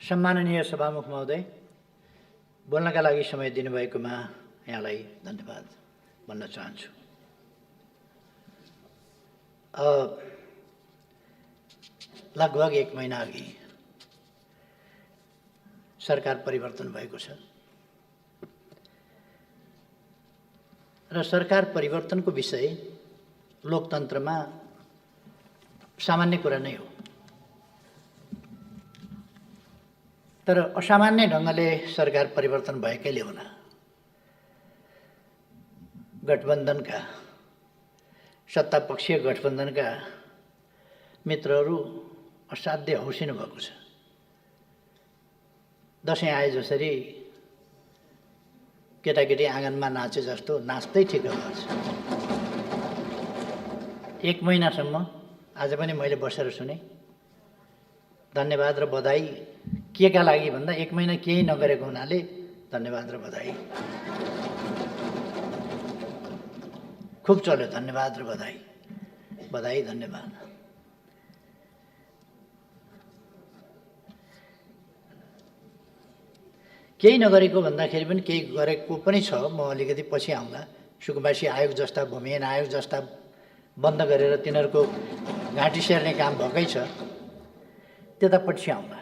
सम्माननीय सभामुख महोदय, बोल्नका लागि समय दिनुभएकोमा यहाँलाई धन्यवाद भन्न चाहन्छु। लगभग 1 महिना अघि सरकार परिवर्तन भएको छ र सरकार परिवर्तनको विषय लोकतन्त्रमा सामान्य कुरा नै हो। तर असामान्य ढङ्गले सरकार परिवर्तन भएकैले होला गठबन्धनका सत्तापक्षीय गठबन्धनका मित्रहरू असाध्य हौसिनु भएको छ। दसैँ आए जसरी केटाकेटी आँगनमा नाचे जस्तो नाच्दै ठिक गर्छ। 1 महिनासम्म आज पनि मैले बसेर सुने। धन्यवाद र बधाई केका लागि भन्दा 1 महिना केही नगरेको हुनाले धन्यवाद र बधाई। खुब चल्यो, धन्यवाद र बधाई, बधाई धन्यवाद। केही नगरेको भन्दाखेरि पनि केही गरेको पनि छ। म अलिकति पछि आउँला। सुकुम्बासी आयोग जस्ता, भूमिहीन आयोग जस्ता बन्द गरेर तिनीहरूको घाँटी सेर्ने काम भएकै छ, त्यता पछि आउँला।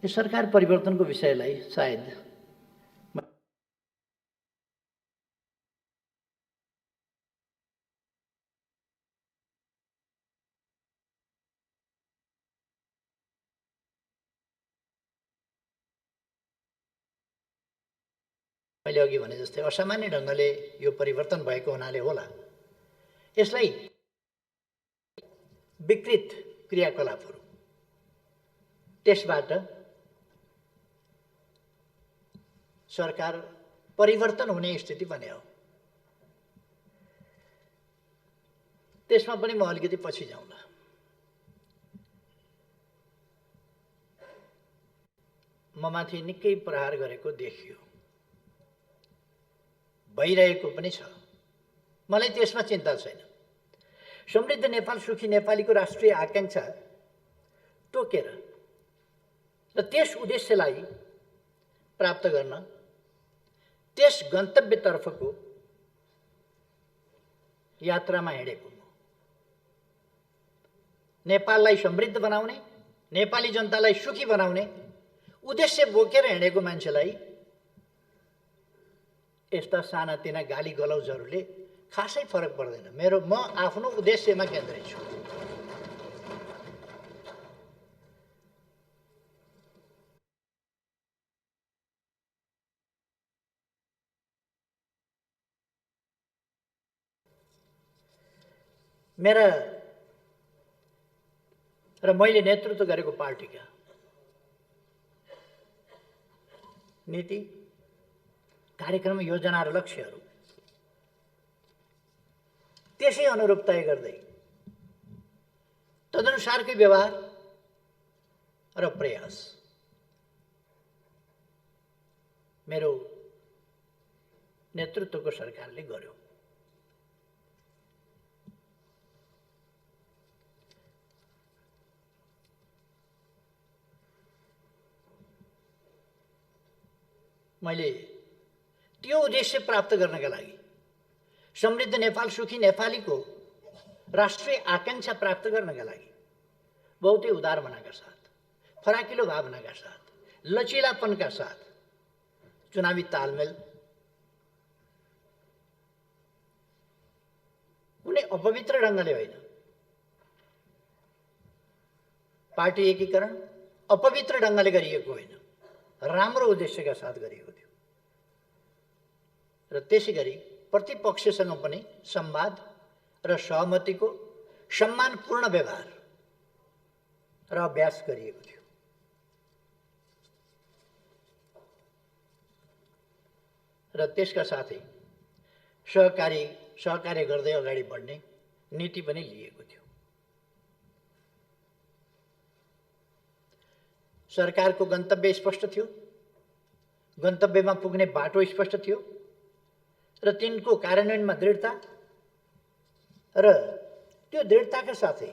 यो सरकार परिवर्तनको विषयलाई सायद मैले अघि भने जस्तै असामान्य ढङ्गले यो परिवर्तन भएको हुनाले होला यसलाई विकृत क्रियाकलापहरू त्यसबाट सरकार परिवर्तन हुने स्थिति बन्यो। त्यसमा पनि म अलिकति पछि जाउँला। म माथि निकै प्रहार गरेको देखियो, भइरहेको पनि छ। मलाई त्यसमा चिन्ता छैन। समृद्ध नेपाल, सुखी नेपालीको राष्ट्रिय आकांक्षा तोकेर र त्यस उद्देश्यलाई प्राप्त गर्न त्यस गन्तव्यतर्फको यात्रामा हिँडेको म। नेपाललाई समृद्ध बनाउने, नेपाली जनतालाई सुखी बनाउने उद्देश्य बोकेर हिँडेको मान्छेलाई यस्ता सानातिना गाली गलौजहरूले खासै फरक पर्दैन। म आफ्नो उद्देश्यमा केन्द्रित छु। मेरा र मैले नेतृत्व गरेको पार्टीका नीति, कार्यक्रम, योजना र लक्ष्यहरू त्यसै अनुरूप तय गर्दै तदनुसारकै व्यवहार र प्रयास मेरो नेतृत्वको सरकारले गर्यो। मैले त्यो उद्देश्य प्राप्त गर्नका लागि, समृद्ध नेपाल, सुखी नेपालीको राष्ट्रिय आकांक्षा प्राप्त गर्नका लागि बहुतै उदार मनाका साथ, फराकिलो भावनाका साथ, लचिलापनका साथ चुनावी तालमेल, कुनै अपवित्र ढङ्गले होइन, पार्टी एकीकरण अपवित्र ढङ्गले गरिएको होइन, राम्रो उद्देश्यका साथ गरिएको थियो। र त्यसै गरी प्रतिपक्षसँग पनि संवाद र सहमतिको सम्मानपूर्ण व्यवहार र अभ्यास गरिएको थियो। र त्यसका साथै सहकार्य गर्दै अगाडि बढ्ने नीति पनि लिएको थियो। सरकारको गन्तव्य स्पष्ट थियो, गन्तव्यमा पुग्ने बाटो स्पष्ट थियो, र तिनको कार्यान्वयनमा दृढता र त्यो दृढताका साथै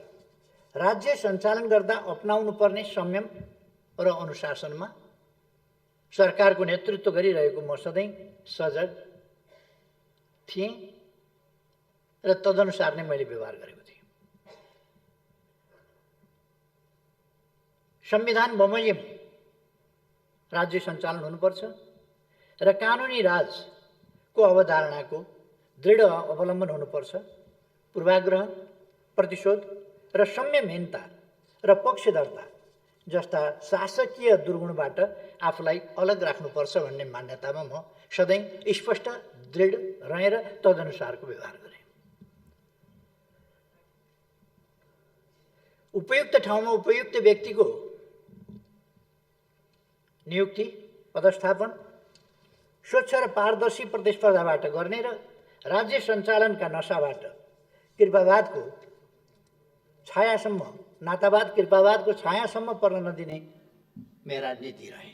राज्य सञ्चालन गर्दा अपनाउनु पर्ने संयम र अनुशासनमा सरकारको नेतृत्व गरिरहेको म सधैँ सजग थिएँ र तदनुसार नै मैले व्यवहार गरेको थिएँ। संविधान बमोजिम राज्य सञ्चालन हुनुपर्छ र कानुनी राजको अवधारणाको दृढ अवलम्बन हुनुपर्छ। पूर्वाग्रह, प्रतिशोध र संयमहीनता र पक्षधरता जस्ता शासकीय दुर्गुणबाट आफूलाई अलग राख्नुपर्छ भन्ने मान्यतामा म सधैँ स्पष्ट दृढ रहेर तदनुसारको व्यवहार गरेँ। उपयुक्त ठाउँमा उपयुक्त व्यक्तिको नियुक्ति, पदस्थापन स्वच्छ र पारदर्शी प्रतिस्पर्धाबाट गर्ने र राज्य सञ्चालनका नशाबाट कृपावादको छायासम्म, नातावाद कृपावादको छायासम्म पर्न नदिने मेरा नीति रहे।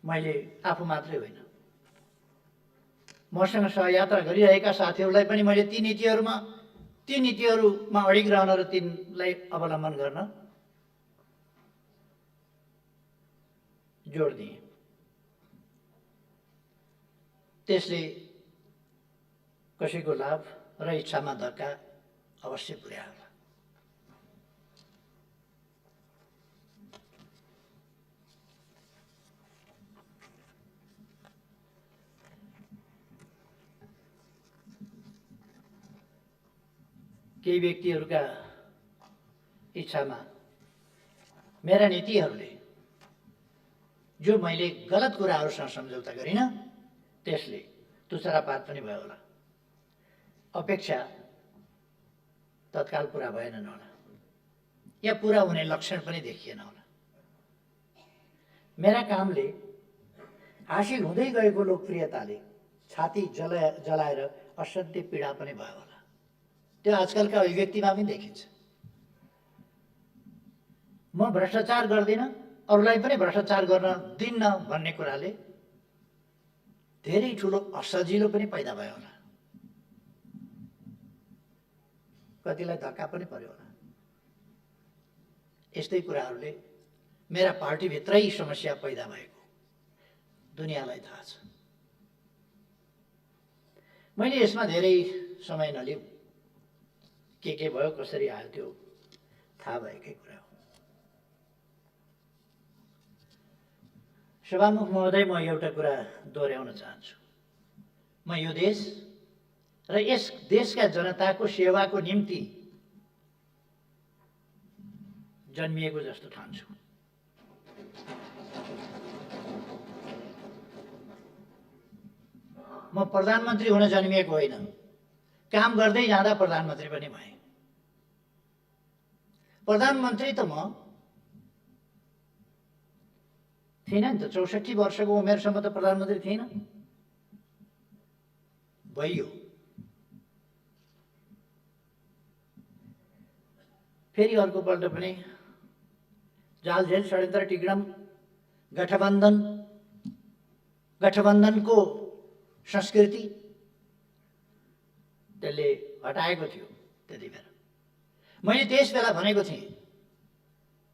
मैले आफू मात्रै होइन, मसँग सहयात्रा गरिरहेका साथीहरूलाई पनि मैले ती नीतिहरूमा अडिग रहन र तिनलाई अवलम्बन गर्न जोड दिएँ। त्यसले कसैको लाभ र इच्छामा धक्का अवश्य पुर्यायो। केही व्यक्तिहरूका इच्छामा मेरा नीतिहरूले जो मैले गलत कुराहरूसँग सम्झौता गरिनँ त्यसले तुच्छारापात पनि भयो होला। अपेक्षा तत्काल पुरा भएनन् होला या पुरा हुने लक्षण पनि देखिएन होला। मेरा कामले हासिल हुँदै गएको लोकप्रियताले छाती जलाएर असाध्य पीडा पनि भयो होला। त्यो आजकलका अभिव्यक्तिमा पनि देखिन्छ। म भ्रष्टाचार गर्दिनँ, अरूलाई पनि भ्रष्टाचार गर्न दिन्न भन्ने कुराले धेरै ठुलो असजिलो पनि पैदा भयो होला। कतिलाई धक्का पनि पर्यो होला। यस्तै कुराहरूले मेरा पार्टीभित्रै समस्या पैदा भएको दुनियाँलाई थाहा छ। मैले यसमा धेरै समय नलिउँ। के भयो, कसरी आयो त्यो थाहा भएकै कुरा हो। सभामुख महोदय, म एउटा कुरा दोहोऱ्याउन चाहन्छु। म यो देश र यस देशका जनताको सेवाको निम्ति जन्मिएको जस्तो ठान्छु। म प्रधानमन्त्री हुन जन्मिएको होइन, काम गर्दै जाँदा प्रधानमन्त्री पनि भएँ। प्रधानमन्त्री त म थिइनँ नि त। 64 वर्षको उमेरसम्म त प्रधानमन्त्री थिइनँ। भइयो। फेरि अर्कोपल्ट पनि जालझेल षड्यन्त्र टिग्रम गठबन्धनको संस्कृति त्यसले हटाएको थियो। त्यति बेला मैले त्यस बेला भनेको थिएँ,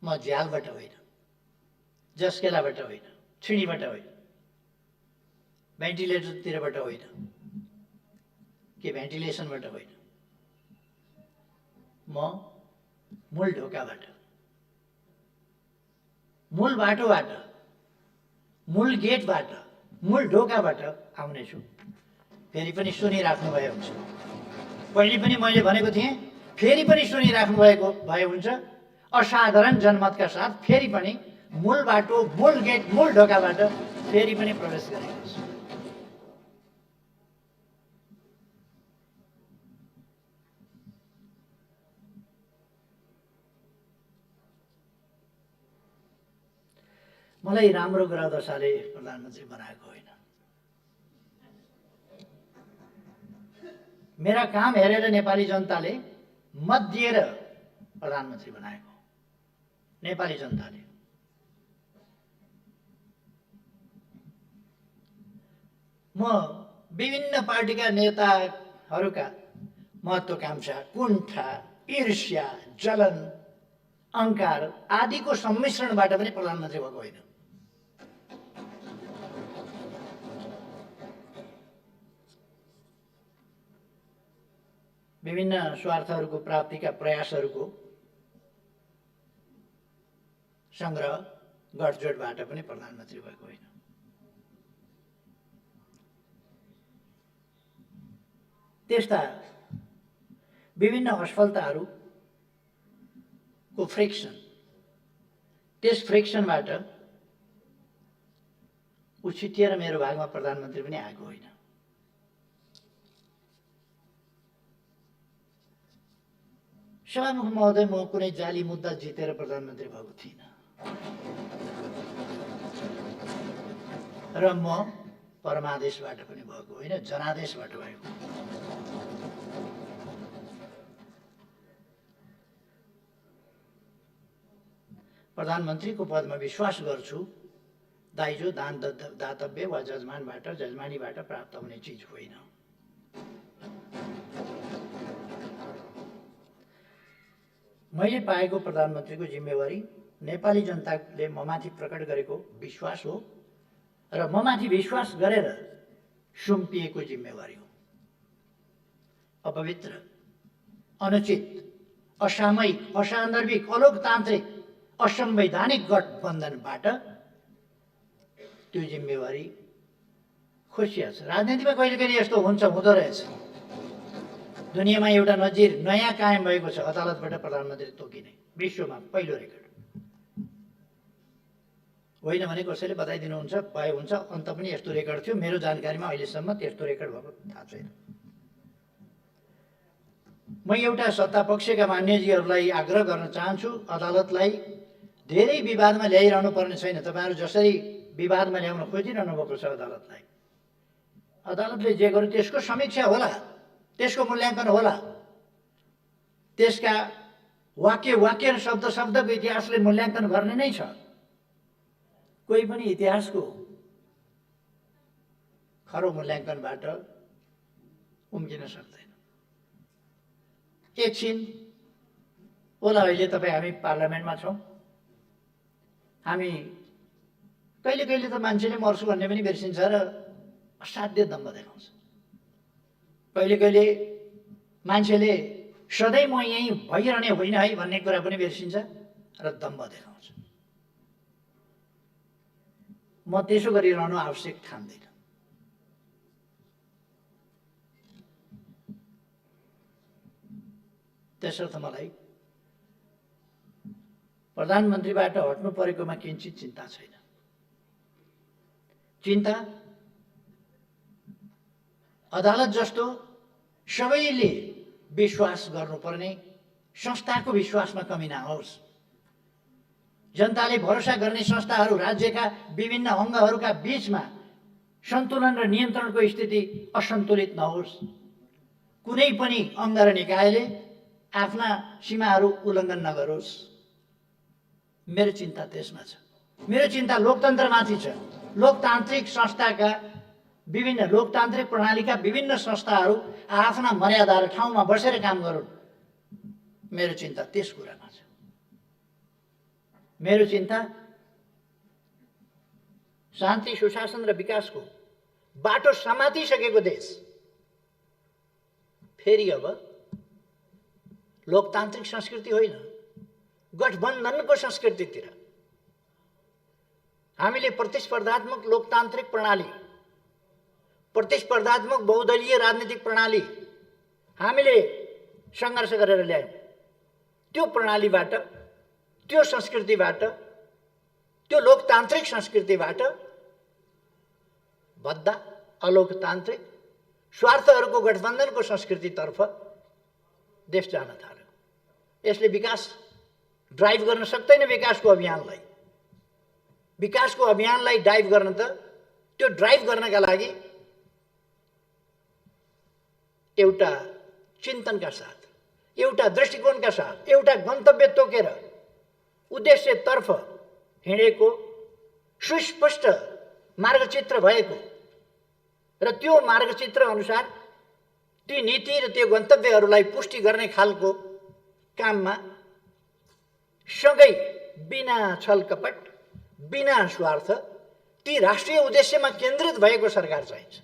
म झ्यालबाट होइन, जस्केलाबाट होइन, छिडीबाट होइन, भेन्टिलेटरतिरबाट होइन, के भेन्टिलेसनबाट होइन, म मूल ढोकाबाट, मूल बाटोबाट, मूल गेटबाट, मूल ढोकाबाट आउनेछु। फेरि पनि सुनिराख्नु भए हुन्छ। पहिले पनि मैले भनेको थिएँ, फेरि पनि सुनिराख्नु भए हुन्छ। असाधारण जनमतका साथ फेरि पनि मूल बाटो, मूल गेट, मूल ढोकाबाट फेरि पनि प्रवेश गरेको छु। मलाई राम्रो ग्रह दशाले प्रधानमन्त्री बनाएको होइन। मेरा काम हेरेर नेपाली जनताले मत दिएर प्रधानमन्त्री बनाएको। नेपाली जनताले म विभिन्न पार्टीका नेताहरूका महत्त्वाकांक्षा, कुण्ठा, ईर्ष्या, जलन, अहङ्कार आदिको सम्मिश्रणबाट पनि प्रधानमन्त्री भएको होइन। विभिन्न स्वार्थहरूको प्राप्तिका प्रयासहरूको संग्रह गठजोडबाट पनि प्रधानमन्त्री भएको होइन। त्यस्ता विभिन्न असफलताहरूको फ्रिक्सन, त्यस फ्रिक्सनबाट उछिटिएर मेरो भागमा प्रधानमन्त्री पनि आएको होइन। सभामुख महोदय, म कुनै जाली मुद्दा जितेर प्रधानमन्त्री भएको थिइनँ र म परमादेशबाट पनि भएको होइन, जनादेशबाट भएको। प्रधानमन्त्रीको पदमा विश्वास गर्छु, दाइजो, दान दातव्य वा जजमानबाट, जजमानीबाट प्राप्त हुने चिज होइन। मैले पाएको प्रधानमन्त्रीको जिम्मेवारी नेपाली जनताले ममाथि प्रकट गरेको विश्वास हो र ममाथि विश्वास गरेर सुम्पिएको जिम्मेवारी हो। अपवित्र, अनुचित, असामयिक, असान्दर्भिक, अलोकतान्त्रिक, असंवैधानिक गठबन्धनबाट त्यो जिम्मेवारी खोसिया छ। राजनीतिमा कहिले कहिले यस्तो हुन्छ, हुँदो रहेछ। दुनियाँमा एउटा नजिर नयाँ कायम भएको छ, अदालतबाट प्रधानमन्त्री तोकिने, विश्वमा पहिलो रेकर्ड। होइन भने कसैले बताइदिनुहुन्छ, भए हुन्छ। अन्त पनि यस्तो रेकर्ड थियो, मेरो जानकारीमा अहिलेसम्म त्यस्तो रेकर्ड भएको थाहा छैन। म एउटा सत्तापक्षका मान्यजीहरूलाई आग्रह गर्न चाहन्छु, अदालतलाई धेरै विवादमा ल्याइरहनु पर्ने छैन। तपाईँहरू जसरी विवादमा ल्याउन खोजिरहनु भएको छ अदालतलाई, अदालतले जे गर्यो त्यसको समीक्षा होला, त्यसको मूल्याङ्कन होला। त्यसका वाक्य र शब्दको इतिहासले मूल्याङ्कन गर्ने नै छ। कोही पनि इतिहासको खरो मूल्याङ्कनबाट उम्किन सक्दैन। एकछिन होला, अहिले तपाईँ हामी पार्लियामेन्टमा छौँ। हामी कहिले कहिले त मान्छेले मर्छु भन्ने पनि बिर्सिन्छ र असाध्य दम्भ देखाउँछ। कहिले कहिले मान्छेले सधैँ म यहीँ भइरहने होइन है भन्ने कुरा पनि बिर्सिन्छ र दम्भ देखाउँछ। म त्यसो गरिरहनु आवश्यक ठान्दिनँ। त्यसर्थ मलाई प्रधानमन्त्रीबाट हट्नु परेकोमा किञ्चित चिन्ता छैन। चिन्ता अदालत जस्तो सबैले विश्वास गर्नुपर्ने संस्थाको विश्वासमा कमी नहोस्। जनताले भरोसा गर्ने संस्थाहरू, राज्यका विभिन्न अङ्गहरूका बीचमा सन्तुलन र नियन्त्रणको स्थिति असन्तुलित नहोस्। कुनै पनि अङ्ग र निकायले आफ्ना सीमाहरू उल्लङ्घन नगरोस्। मेरो चिन्ता त्यसमा छ। मेरो चिन्ता लोकतन्त्रमाथि छ। लोकतान्त्रिक संस्थाका विभिन्न लोकतान्त्रिक प्रणालीका विभिन्न संस्थाहरू आफ्ना मर्यादा र ठाउँमा बसेर काम गरून्। मेरो चिन्ता त्यस कुरामा छ। मेरो चिन्ता शान्ति, सुशासन र विकासको बाटो समातिसकेको देश फेरि अब लोकतान्त्रिक संस्कृति होइन, गठबन्धनको संस्कृतितिर हामीले प्रतिस्पर्धात्मक लोकतान्त्रिक प्रणाली, प्रतिस्पर्धात्मक बहुदलीय राजनीतिक प्रणाली हामीले सङ्घर्ष गरेर ल्यायौँ। त्यो प्रणालीबाट, त्यो संस्कृतिबाट, त्यो लोकतान्त्रिक संस्कृतिबाट बद्ध अलोकतान्त्रिक स्वार्थहरूको गठबन्धनको संस्कृतितर्फ देश जान थाल्यो। यसले विकास ड्राइभ गर्न सक्दैन। विकासको अभियानलाई ड्राइभ गर्न त, त्यो ड्राइभ गर्नका लागि एउटा चिन्तनका साथ, एउटा दृष्टिकोणका साथ, एउटा गन्तव्य तोकेर उद्देश्यतर्फ हिँडेको सुस्पष्ट मार्गचित्र भएको र त्यो मार्गचित्र अनुसार ती नीति र त्यो गन्तव्यहरूलाई पुष्टि गर्ने खालको काममा सँगै बिना छलकपट, बिना स्वार्थ ती राष्ट्रिय उद्देश्यमा केन्द्रित भएको सरकार चाहिन्छ।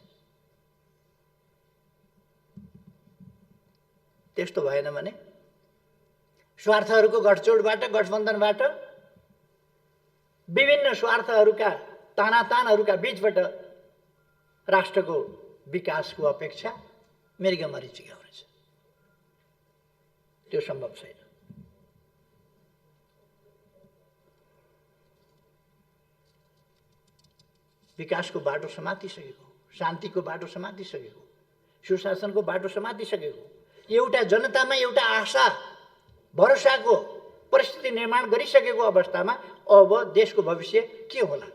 त्यस्तो भएन भने स्वार्थहरूको गठजोडबाट, गठबन्धनबाट, विभिन्न स्वार्थहरूका तानातानहरूका बीचबाट राष्ट्रको विकासको अपेक्षा मृगमरीचिका हुनेछ। त्यो सम्भव छैन। विकासको बाटो समातिसकेको, शान्तिको बाटो समातिसकेको, सुशासनको बाटो समातिसकेको, एउटा जनतामा एउटा आशा भरोसाको परिस्थिति निर्माण गरिसकेको अवस्थामा अब देशको भविष्य के होला?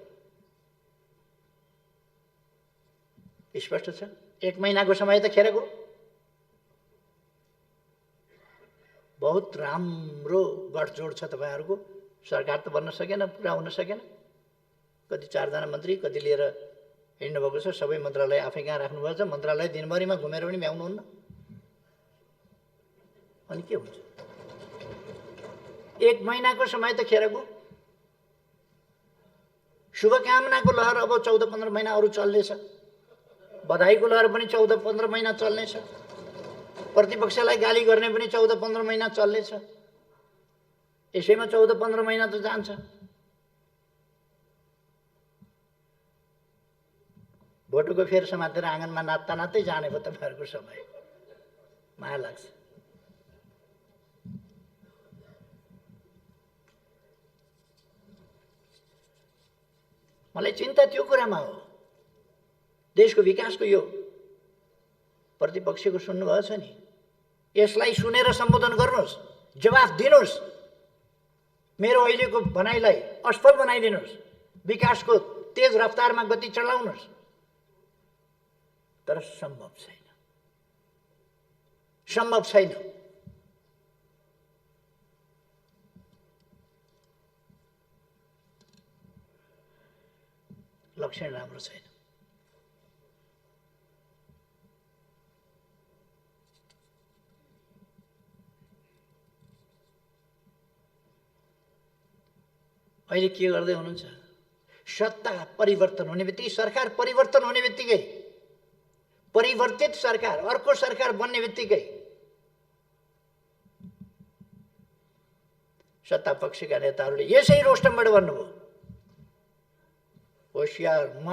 स्पष्ट छ। 1 महिनाको समय त खेर गयो। बहुत राम्रो गठजोड छ तपाईहरुको। सरकार त बन्न सकेन, पुरा हुन सकेन। कति 4 जना मन्त्री कति लिएर हिँड्नु भएको छ। सबै मन्त्रालय आफै कहाँ राख्नु भएको छ। मन्त्रालय दिनभरिमा घुमेर पनि भ्याउनुहुन्न। अनि के हुन्छ? 1 महिनाको समय त खेर गयो। शुभकामनाको लहर अब 14-15 महिना अरु चल्नेछ। बधाईको लहर पनि 14-15 महिना चल्नेछ। प्रतिपक्षलाई गाली गर्ने पनि 14-15 महिना चल्नेछ। यसैमा 14-15 महिना त जान्छ। भोटोको फेर समातेर आँगनमा नाच्दा नाच्दै जाने भयो तपाईहरुको समय। माया लाग्छ। मलाई चिन्ता त्यो कुरामा हो। देशको विकासको यो प्रतिपक्षको सुन्नुभएको छ नि, यसलाई सुनेर सम्बोधन गर्नुहोस्, जवाफ दिनुहोस्, मेरो अहिलेको भनाइलाई असफल बनाइदिनुहोस्, विकासको तेज रफ्तारमा गति चलाउनुहोस्। तर सम्भव छैन, सम्भव छैन। लक्षण राम्रो छैन। अहिले के गर्दै हुनुहुन्छ? सत्ता परिवर्तन हुने बित्तिकै, सरकार परिवर्तन हुने बित्तिकै, परिवर्तित सरकार, अर्को सरकार बन्ने बित्तिकै सत्ता पक्षका नेताहरूले यसै रोस्टमबाट भन्नुभयो, होशियार, म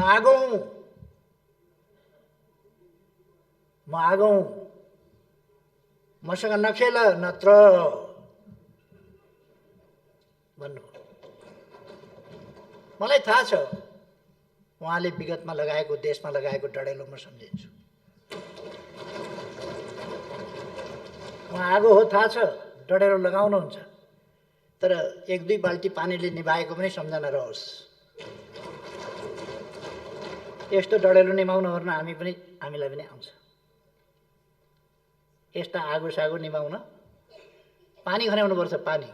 आगौं, मसँग नखेल नत्र भन्नुभयो। मलाई थाहा छ उहाँले विगतमा लगाएको, देशमा लगाएको डडेलो म सम्झिन्छु। उहाँ आगो हो, थाहा छ, डडेलो लगाउनुहुन्छ। तर 1-2 बाल्टी पानीले निभाएको पनि सम्झना रहोस्। यस्तो डडेलो निभाउन ओर्न हामीलाई पनि आउँछ। यस्ता आगो सागो निभाउन पानी खन्याउनु पर्छ, पानी।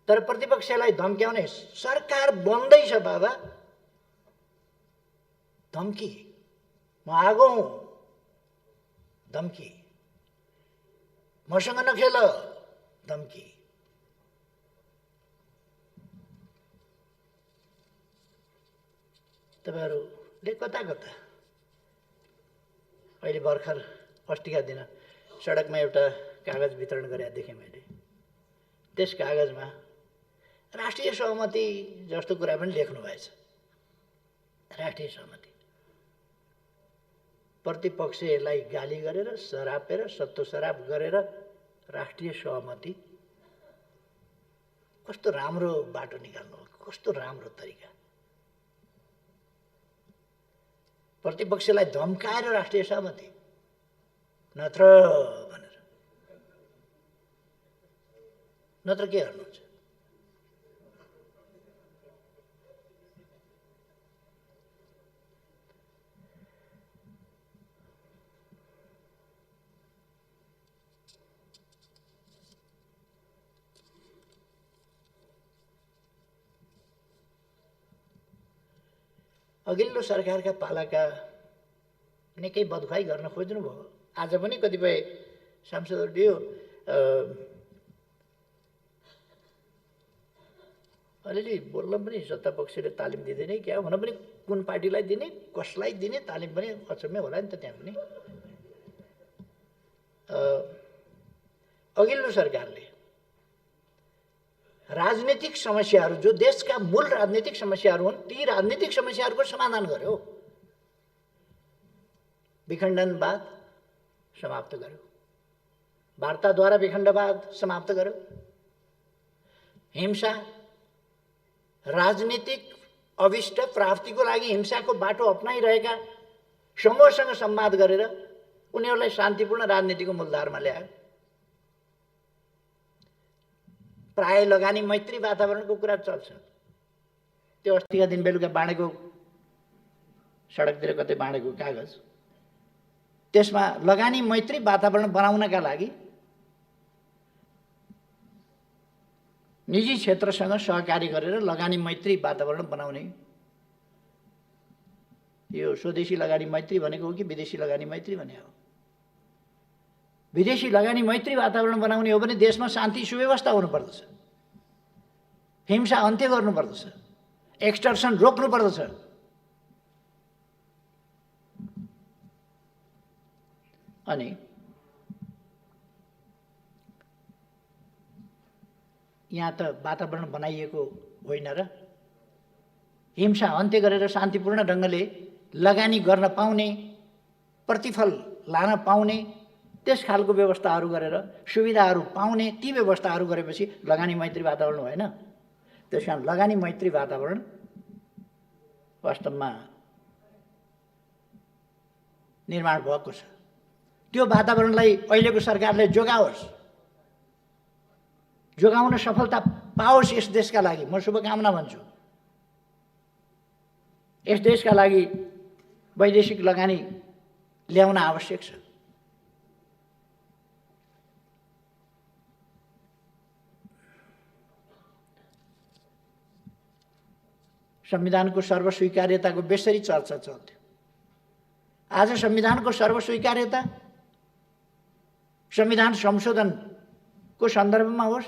तर प्रतिपक्षलाई धम्क्याउने, सरकार बन्दैछ बाबा, धम्की, म आगौं, धम्की, मसँग नखेल, धम्की। तपाईहरुले कता कता अहिले भर्खर अस्तिका दिन सडकमा एउटा कागज वितरण गरेका देखेँ मैले। त्यस कागजमा राष्ट्रिय सहमति जस्तो कुरा पनि लेख्नु भएछ। राष्ट्रिय सहमति। प्रतिपक्षलाई गाली गरेर, सरापेर, सत्तो सराप गरेर राष्ट्रिय सहमति। कस्तो राम्रो बाटो निकाल्नु हो, कस्तो राम्रो तरिका। प्रतिपक्षलाई धम्काएर राष्ट्रिय सहमति, नत्र भनेर। नत्र के गर्नुहुन्छ? अघिल्लो सरकारका पालाका निकै बदखुवाई गर्न खोज्नुभयो। आज पनि कतिपय सांसदहरूले यो अलिअलि बोल्न पनि सत्तापक्षले तालिम दिँदैन क्या हुन पनि कुन पार्टीलाई दिने कसलाई दिने तालिम पनि अचम्मै होला नि त त्यहाँ पनि। अघिल्लो सरकारले राजनीतिक समस्याहरू जो देशका मूल राजनीतिक समस्याहरू हुन् ती राजनीतिक समस्याहरूको समाधान गर्यो। विखण्डनवाद समाप्त गर्यो, वार्ताद्वारा विखण्डवाद समाप्त गर्यो, हिंसा राजनीतिक अभिष्ट प्राप्तिको लागि हिंसाको बाटो अपनाइरहेका समूहसँग संवाद गरेर उनीहरूलाई शान्तिपूर्ण राजनीतिको मूलधारमा ल्यायो। प्राय लगानी मैत्री वातावरणको कुरा चल्छ। त्यो अस्तिका दिन बेलुका बाँडेको सडकतिर कतै बाँडेको कागज, त्यसमा लगानी मैत्री वातावरण बनाउनका लागि निजी क्षेत्रसँग सहकारी गरेर लगानी मैत्री वातावरण बनाउने। यो स्वदेशी लगानी मैत्री भनेको हो कि विदेशी लगानी मैत्री भने हो? विदेशी लगानी मैत्री वातावरण बनाउने हो भने देशमा शान्ति सुव्यवस्था हुनुपर्दछ, हिंसा अन्त्य गर्नुपर्दछ, एक्सटर्सन रोक्नुपर्दछ। अनि यहाँ त वातावरण बनाइएको होइन र हिंसा अन्त्य गरेर शान्तिपूर्ण ढङ्गले लगानी गर्न पाउने, प्रतिफल लान पाउने त्यस खालको व्यवस्थाहरू गरेर सुविधाहरू पाउने ती व्यवस्थाहरू गरेपछि लगानी मैत्री वातावरण होइन। त्यस कारण लगानी मैत्री वातावरण वास्तवमा निर्माण भएको छ। त्यो वातावरणलाई अहिलेको सरकारले जोगाओस्, जोगाउन सफलता पाओस् यस देशका लागि म शुभकामना भन्छु। यस देशका लागि वैदेशिक लगानी ल्याउन आवश्यक छ। संविधानको सर्वस्वीकार्यताको बेसरी चर्चा चल्थ्यो। आज संविधानको सर्वस्वीकार्यता संविधान संशोधनको सन्दर्भमा होस्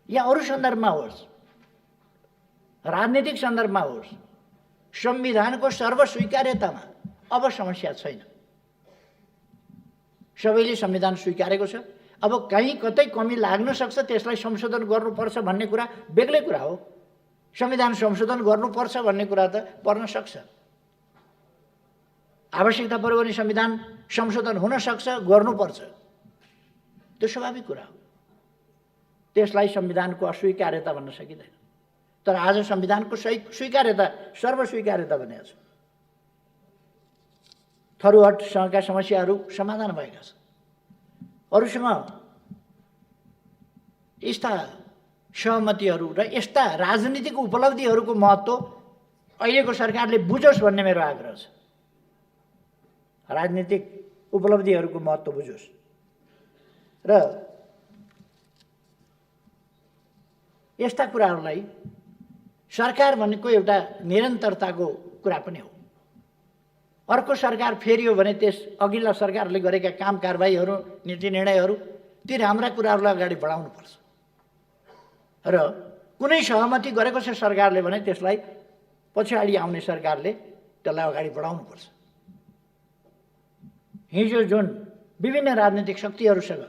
या अरू सन्दर्भमा होस्, राजनीतिक सन्दर्भमा होस्, संविधानको सर्वस्वीकार्यतामा अब समस्या छैन। सबैले संविधान स्वीकारेको छ। अब कहीँ कतै कमी लाग्न सक्छ, त्यसलाई संशोधन गर्नुपर्छ भन्ने कुरा बेग्लै कुरा हो। संविधान संशोधन गर्नुपर्छ भन्ने कुरा त पर्न सक्छ, आवश्यकता पर्यो भने संविधान संशोधन हुन सक्छ, गर्नुपर्छ, त्यो स्वाभाविक कुरा हो। त्यसलाई संविधानको अस्वीकार्यता भन्न सकिँदैन। तर आज संविधानको स्वीकार्यता सर्वस्वीकार्यता भनेको छ। थरुहटसँगका समस्याहरू समाधान भएका छन्। अरूसँग यस्ता सहमतिहरू र यस्ता राजनीतिक उपलब्धिहरूको महत्त्व अहिलेको सरकारले बुझोस् भन्ने मेरो आग्रह छ। राजनीतिक उपलब्धिहरूको महत्त्व बुझोस् र यस्ता कुराहरूलाई सरकार भनेको एउटा निरन्तरताको कुरा पनि हो। अर्को सरकार फेरियो भने त्यस अघिल्ला सरकारले गरेका काम कारबाहीहरू, नीति निर्णयहरू, ती राम्रा कुराहरूलाई अगाडि बढाउनुपर्छ र कुनै सहमति गरेको छ सरकारले भने त्यसलाई पछाडि आउने सरकारले त्यसलाई अगाडि बढाउनुपर्छ। हिजो जुन विभिन्न राजनीतिक शक्तिहरूसँग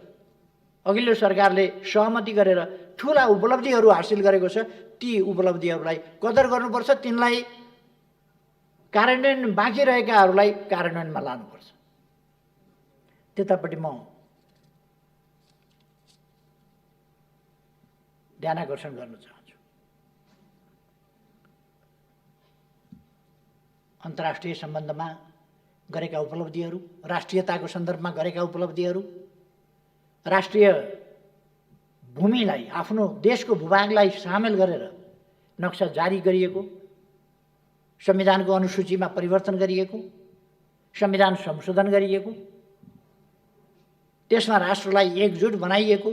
अघिल्लो सरकारले सहमति गरेर ठुला उपलब्धिहरू हासिल गरेको छ, ती उपलब्धिहरूलाई कदर गर्नुपर्छ, तिनलाई कार्यान्वयन बाँकी रहेकाहरूलाई कार्यान्वयनमा लानुपर्छ। त्यतापट्टि म ध्यानाकर्षण गर्न चाहन्छु। अन्तर्राष्ट्रिय सम्बन्धमा गरेका उपलब्धिहरू, राष्ट्रियताको सन्दर्भमा गरेका उपलब्धिहरू, राष्ट्रिय भूमिलाई, आफ्नो देशको भूभागलाई सामेल गरेर नक्सा जारी गरिएको, संविधानको अनुसूचीमा परिवर्तन गरिएको, संविधान संशोधन गरिएको, त्यसमा राष्ट्रलाई एकजुट बनाइएको,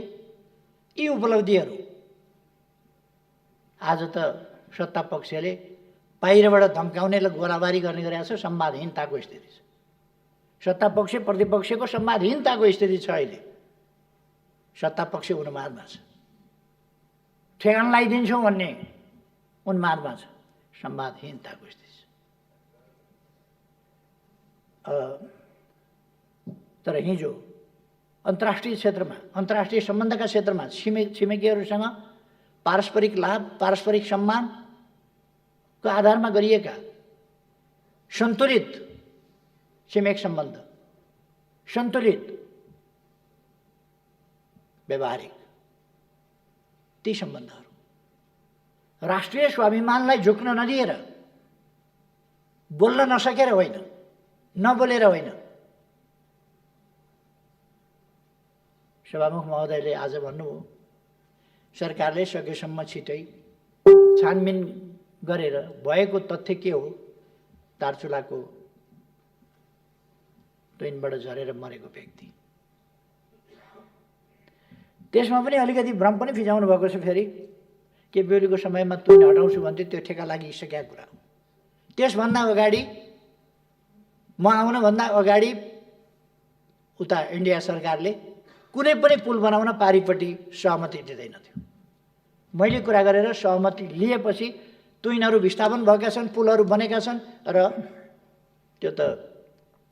यी उपलब्धिहरू आज त सत्ता पक्षले बाहिरबाट धम्काउनेलाई गोलाबारी गर्ने गरेको छ। संवादहीनताको स्थिति छ। सत्तापक्ष प्रतिपक्षको संवादहीनताको स्थिति छ। अहिले सत्तापक्ष उन्मादमा छ। ठेगान लगाइदिन्छौँ भन्ने उन्मादमा छ। संवादहीनताको स्थिति छ। तर हिजो अन्तर्राष्ट्रिय क्षेत्रमा, अन्तर्राष्ट्रिय सम्बन्धका क्षेत्रमा छिमेकीहरूसँग पारस्परिक लाभ, पारस्परिक सम्मानको आधारमा गरिएका सन्तुलित छिमेक सम्बन्ध, सन्तुलित व्यवहारिक ती सम्बन्धहरू राष्ट्रिय स्वाभिमानलाई झुक्न नदिएर, बोल्न नसकेर होइन, नबोलेर होइन। सभामुख महोदयले आज भन्नुभयो, सरकारले सकेसम्म छिटै छानबिन गरेर भएको तथ्य के हो, दार्चुलाको ट्रेनबाट झरेर मरेको व्यक्ति, त्यसमा पनि अलिकति भ्रम पनि फिजाउनु भएको छ। फेरि के बेहुलीको समयमा तुन हटाउँछु भन्थ्यो, त्यो ठेका लागिसकेका कुरा हो। त्यसभन्दा अगाडि, म आउनुभन्दा अगाडि उता इन्डिया सरकारले कुनै पनि पुल बनाउन पारिपट्टि सहमति दिँदैनथ्यो। मैले कुरा गरेर सहमति लिएपछि तुइनहरू विस्थापन भएका छन्, पुलहरू बनेका छन् र त्यो त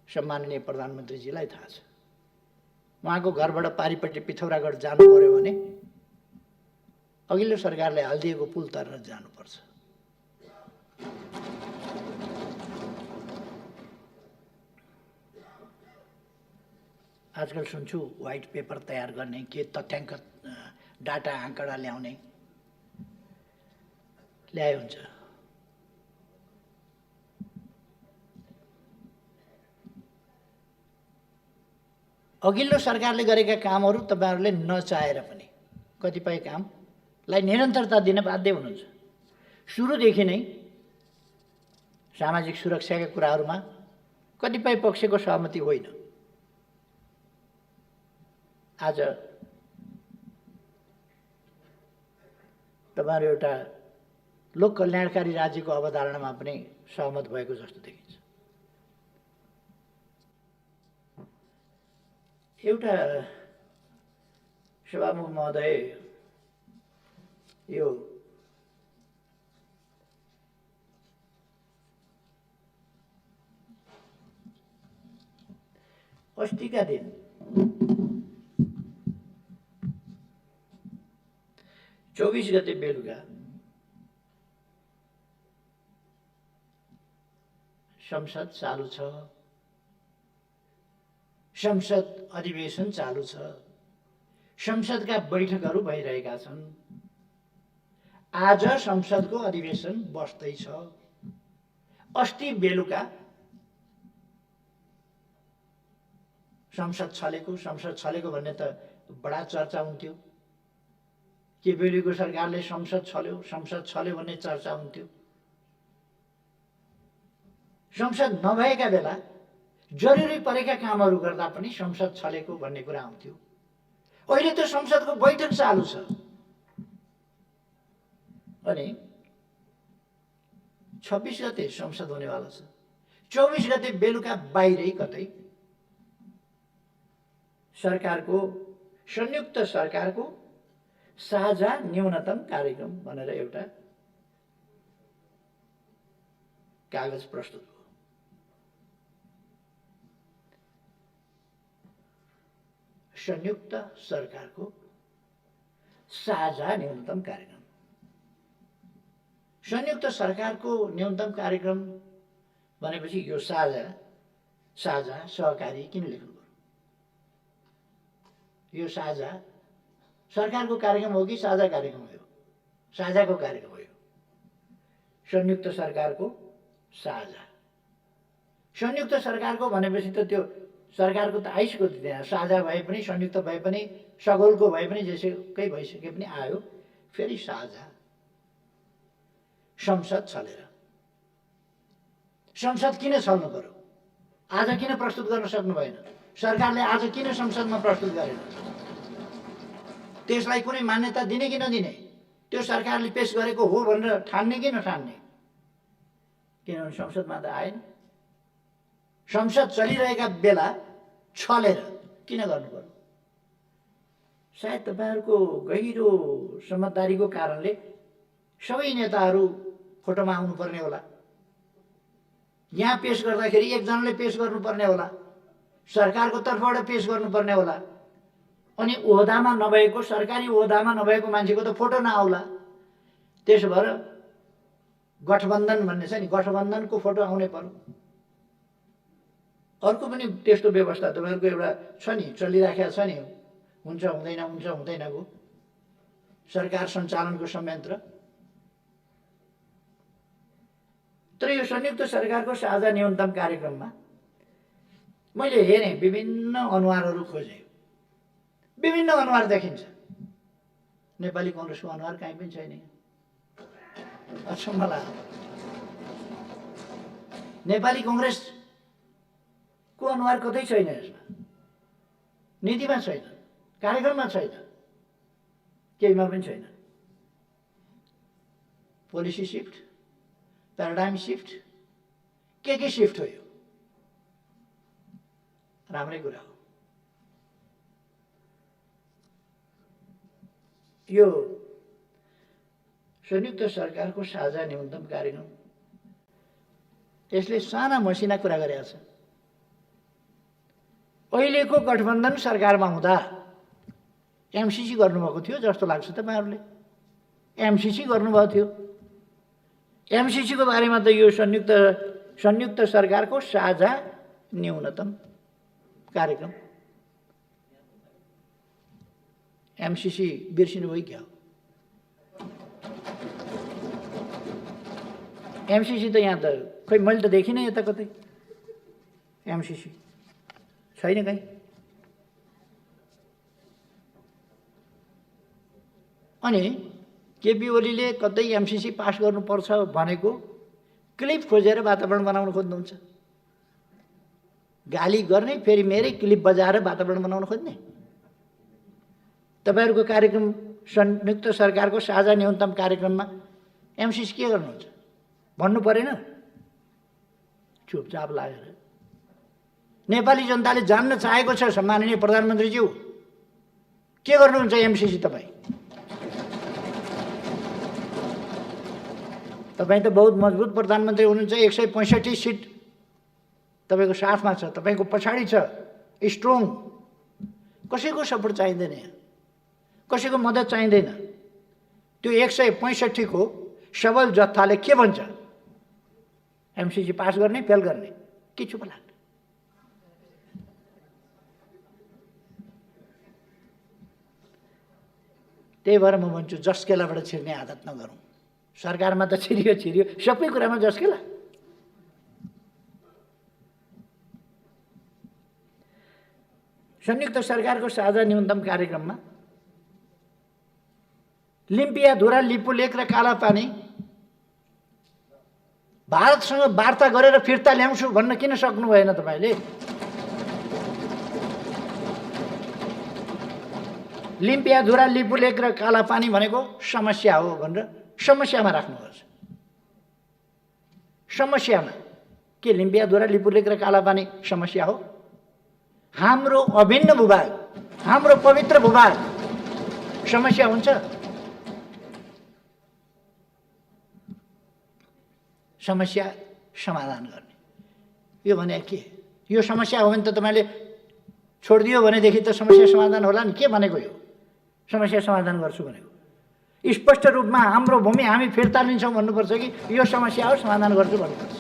सम्माननीय प्रधानमन्त्रीजीलाई थाहा छ। उहाँको घरबाट पारिपट्टि पिथौरागढ जानु पर्यो भने अघिल्लो सरकारले हालिदिएको पुल तरेर जानुपर्छ। आजकल सुन्छु व्हाइट पेपर तयार गर्ने, के तथ्याङ्क डाटा आँकडा ल्याउने, ल्याए हुन्छ। अघिल्लो सरकारले गरेका कामहरू तपाईहरूले नचाहेर पनि कतिपय कामलाई निरन्तरता दिन बाध्य हुनुहुन्छ। सुरुदेखि नै सामाजिक सुरक्षाका कुराहरूमा कतिपय पक्षको सहमति होइन। आज तपाईहरु एउटा लोक कल्याणकारी राज्यको अवधारणामा पनि सहमत भएको जस्तो देखिन्छ। एउटा सभामुख महोदय, यो अस्तिका दिन चौबीस गते बेलुका संसद चालू छ, संसद अधिवेशन चालू छ, संसदका बैठकहरू भइरहेका छन्। आज संसदको अधिवेशन बस्दैछ। अस्ति बेलुका संसद छलेको भन्ने त बडा चर्चा हुन्थ्यो। के बेलुको सरकारले संसद छल्यो भन्ने चर्चा हुन्थ्यो। संसद नभएका बेला जरुरी परेका कामहरू गर्दा पनि संसद छलेको भन्ने कुरा आउँथ्यो। अहिले त संसदको बैठक चालू छ अनि 26 गते संसद हुनेवाला छ। 24 गते बेलुका बाहिरै कतै संयुक्त सरकारको साझा न्यूनतम कार्यक्रम भनेर एउटा कागज प्रस्तुत हो। संयुक्त सरकारको साझा न्यूनतम कार्यक्रम। संयुक्त सरकारको न्यूनतम कार्यक्रम भनेपछि यो साझा सहकारी किन लेख्नु पर्यो? यो साझा सरकारको कार्यक्रम हो कि साझा कार्यक्रम हो? साझाको कार्यक्रम हो। संयुक्त सरकारको साझा। संयुक्त सरकारको भनेपछि त त्यो सरकारको त आइसक्यो, त्यहाँ साझा भए पनि संयुक्त भए पनि सगोलको भए पनि जेसुकै भइसके पनि आयो। फेरि साझा। संसद छलेर। संसद किन छल्नु पर्यो? आज किन प्रस्तुत गर्न सक्नु भएन? सरकारले आज किन संसदमा प्रस्तुत गरेन? त्यसलाई कुनै मान्यता दिने कि नदिने? त्यो सरकारले पेश गरेको हो भनेर ठान्ने कि नठान्ने? किनभने संसदमा त आएन। संसद चलिरहेका बेला छलेर किन गर्नु पर्यो? सायद तपाईँहरूको गहिरो समझदारीको कारणले सबै नेताहरू फोटोमा आउनुपर्ने होला, यहाँ पेश गर्दाखेरि एकजनाले पेश गर्नुपर्ने होला, सरकारको तर्फबाट पेश गर्नुपर्ने होला, अनि ओहदामा नभएको, सरकारी ओहदामा नभएको मान्छेको त फोटो नआउला। त्यसो भएर गठबन्धन भन्ने छ नि, गठबन्धनको फोटो आउनै पर्यो। अर्को पनि त्यस्तो व्यवस्था तपाईँहरूको एउटा छ नि, चलिराखेको छ नि, हुन्छ हुँदैन हुन्छ हुँदैनको सरकार सञ्चालनको संयन्त्र। तर यो संयुक्त सरकारको साझा न्यूनतम कार्यक्रममा मैले हेरेँ, विभिन्न अनुहारहरू खोजेँ, विभिन्न अनुहार देखिन्छ। नेपाली कांग्रेसको अनुहार कहीँ पनि छैन। अचम्म लाग्यो। नेपाली कांग्रेसको अनुहार कतै छैन, यसमा नीतिमा छैन, कार्यक्रममा छैन, केहीमा पनि छैन। पोलिसी शिफ्ट, प्याराडाइम शिफ्ट, के शिफ्ट हो? यो राम्रै कुरा हो। यो संयुक्त सरकारको साझा न्यूनतम कार्यक्रम यसले साना मसिना कुरा गरेको छ। अहिलेको गठबन्धन सरकारमा हुँदा एमसीसी गर्नुभएको थियो जस्तो लाग्छ तपाईहरुले। एमसीसी गर्नुभएको थियो। एमसीसी को बारेमा त यो संयुक्त सरकारको साझा न्यूनतम कार्यक्रम, एमसीसी बिर्सिनु भयो क्या? एमसीसी त यहाँ त खै मैले त देखिनँ यता कतै। एमसीसी छैन कहीँ। अनि केपी ओलीले कतै एमसीसी पास गर्नुपर्छ भनेको क्लिप खोजेर वातावरण बनाउन खोज्नुहुन्छ। गाली गर्ने, फेरि मेरै क्लिप बजाएर वातावरण बनाउन खोज्ने। तपाईहरुको कार्यक्रम संयुक्त सरकारको साझा न्यूनतम कार्यक्रममा एमसीसी के गर्नुहुन्छ भन्नु परेन? चुपचाप लागेर नेपाली जनताले जान्न चाहेको छ। सम्माननीय प्रधानमन्त्रीज्यू, के गर्नुहुन्छ एमसीसी? तपाईं त बहुत मजबुत प्रधानमन्त्री हुनुहुन्छ। 165 सिट तपाईको साथमा छ, तपाईको पछाडी छ, स्ट्रङ। कसैको सपोर्ट चाहिँदैन, कसैको मद्दत चाहिँदैन। त्यो 165 को सबल जत्थाले के भन्छ? एमसीसी पास गर्ने, फेल गर्ने, के चुप लाग्छ? त्यही भएर म भन्छु जस्केलाबाट छिर्ने आदत नगरौँ। सरकारमा त छिरियो, सबै कुरामा जस्केला। संयुक्त सरकारको साझा न्यूनतम कार्यक्रममा लिम्पियाधुरा, लिपुलेक र कालापानी भारतसँग वार्ता गरेर फिर्ता ल्याउँछु भन्न किन सक्नु भएन तपाईले? लिम्पियाधुरा, लिपुलेक र कालापानी भनेको समस्या हो भनेर समस्यामा राख्नुपर्छ। समस्यामा के लिम्पियाधुरा, लिपुलेक र कालापानी समस्या हो? हाम्रो अभिन्न भूभाग, हाम्रो पवित्र भूभाग समस्या हुन्छ? समस्या समाधान गर्ने यो भने के? यो समस्या हो भने त तपाईले छोडिदियो भनेदेखि त समस्या समाधान होला नि। के भनेको यो समस्या समाधान गर्छु भनेको? स्पष्ट रूपमा हाम्रो भूमि हामी फिर्ता लिन्छौँ भन्नुपर्छ कि यो समस्या हो समाधान गर्छु भन्नुपर्छ?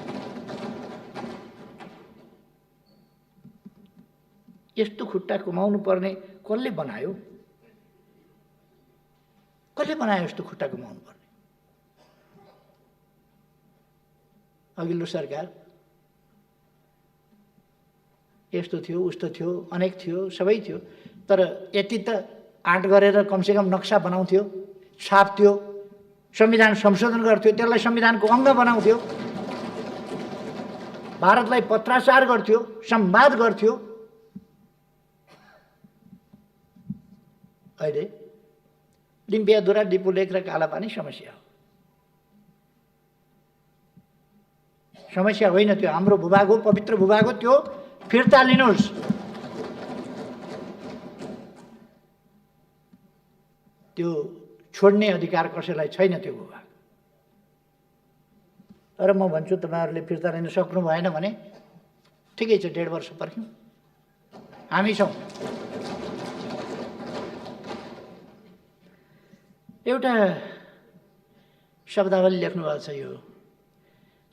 यस्तो खुट्टा कुमाउनु पर्ने कसले बनायो? कसले बनायो यस्तो खुट्टा कुमाउनु पर्ने? अघिल्लो सरकार यस्तो थियो, उस्तो थियो, अनेक थियो, सबै थियो। तर यति त आँट गरेर कमसेकम नक्सा बनाउँथ्यो, छाप्थ्यो, संविधान संशोधन गर्थ्यो, त्यसलाई संविधानको अङ्ग बनाउँथ्यो, भारतलाई पत्राचार गर्थ्यो, संवाद गर्थ्यो। अहिले लिम्पियाधुरा, लिपुलेक र कालापानी समस्या हो। समस्या होइन, त्यो हाम्रो भूभाग हो, पवित्र भूभाग हो, त्यो फिर्ता लिनुहोस्। त्यो छोड्ने अधिकार कसैलाई छैन त्यो भूभाग। तर म भन्छु तपाईँहरूले फिर्ता लिन सक्नु भएन भने ठिकै छ, 1.5 वर्ष पर्ख्यौँ, हामी छौँ। एउटा शब्दावली लेख्नुभएको छ यो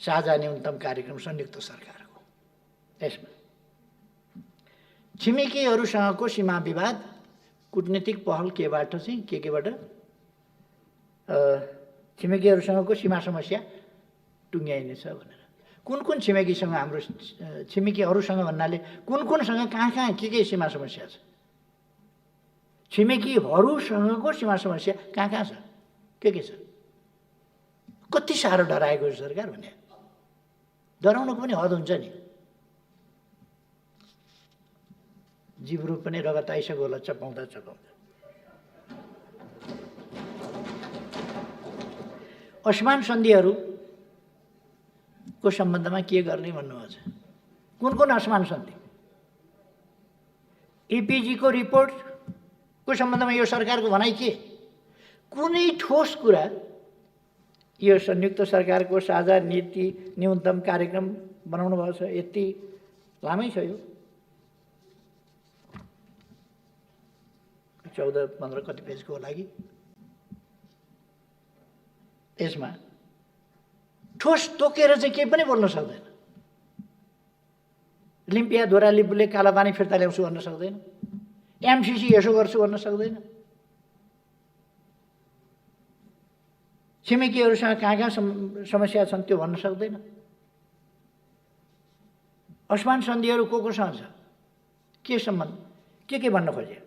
साझा न्यूनतम कार्यक्रम संयुक्त सरकारको। यसमा छिमेकीहरूसँगको सीमा विवाद कूटनीतिक पहल केबाट चाहिँ केबाट छिमेकीहरूसँगको सीमा समस्या टुङ्ग्याइनेछ भनेर। कुन छिमेकीसँग हाम्रो छिमेकीहरूसँग भन्नाले कुनसँग कहाँ के सीमा समस्या छ? छिमेकीहरूसँगको सीमा समस्या कहाँ छ, के छ? कति साह्रो डराएको सरकार भने डराउनुको पनि हद हुन्छ नि। जिब्रो पनि रगत आइसक्यो होला चपाउँदा चपाउँदा। असमान सन्धिहरूको सम्बन्धमा के गर्ने भन्नुभएको छ? कुन असमान सन्धि? इपिजीको रिपोर्टको सम्बन्धमा यो सरकारको भनाइ के? कुनै ठोस कुरा यो संयुक्त सरकारको साझा नीति न्यूनतम कार्यक्रम बनाउनु भएको छ, यति लामै छ यो 14-15 कति पेजको लागि। यसमा ठोस तोकेर चाहिँ केही पनि बोल्न सक्दैन। लिम्पिया धोरा लिम्बूले कालापानी फिर्ता ल्याउँछु भन्न सक्दैन, एमसिसी यसो गर्छु भन्न सक्दैन, छिमेकीहरूसँग कहाँ समस्या छन् त्यो भन्न सक्दैन। असमान सन्धिहरू कोसँग छ, के सम्बन्ध, के भन्न खोजे?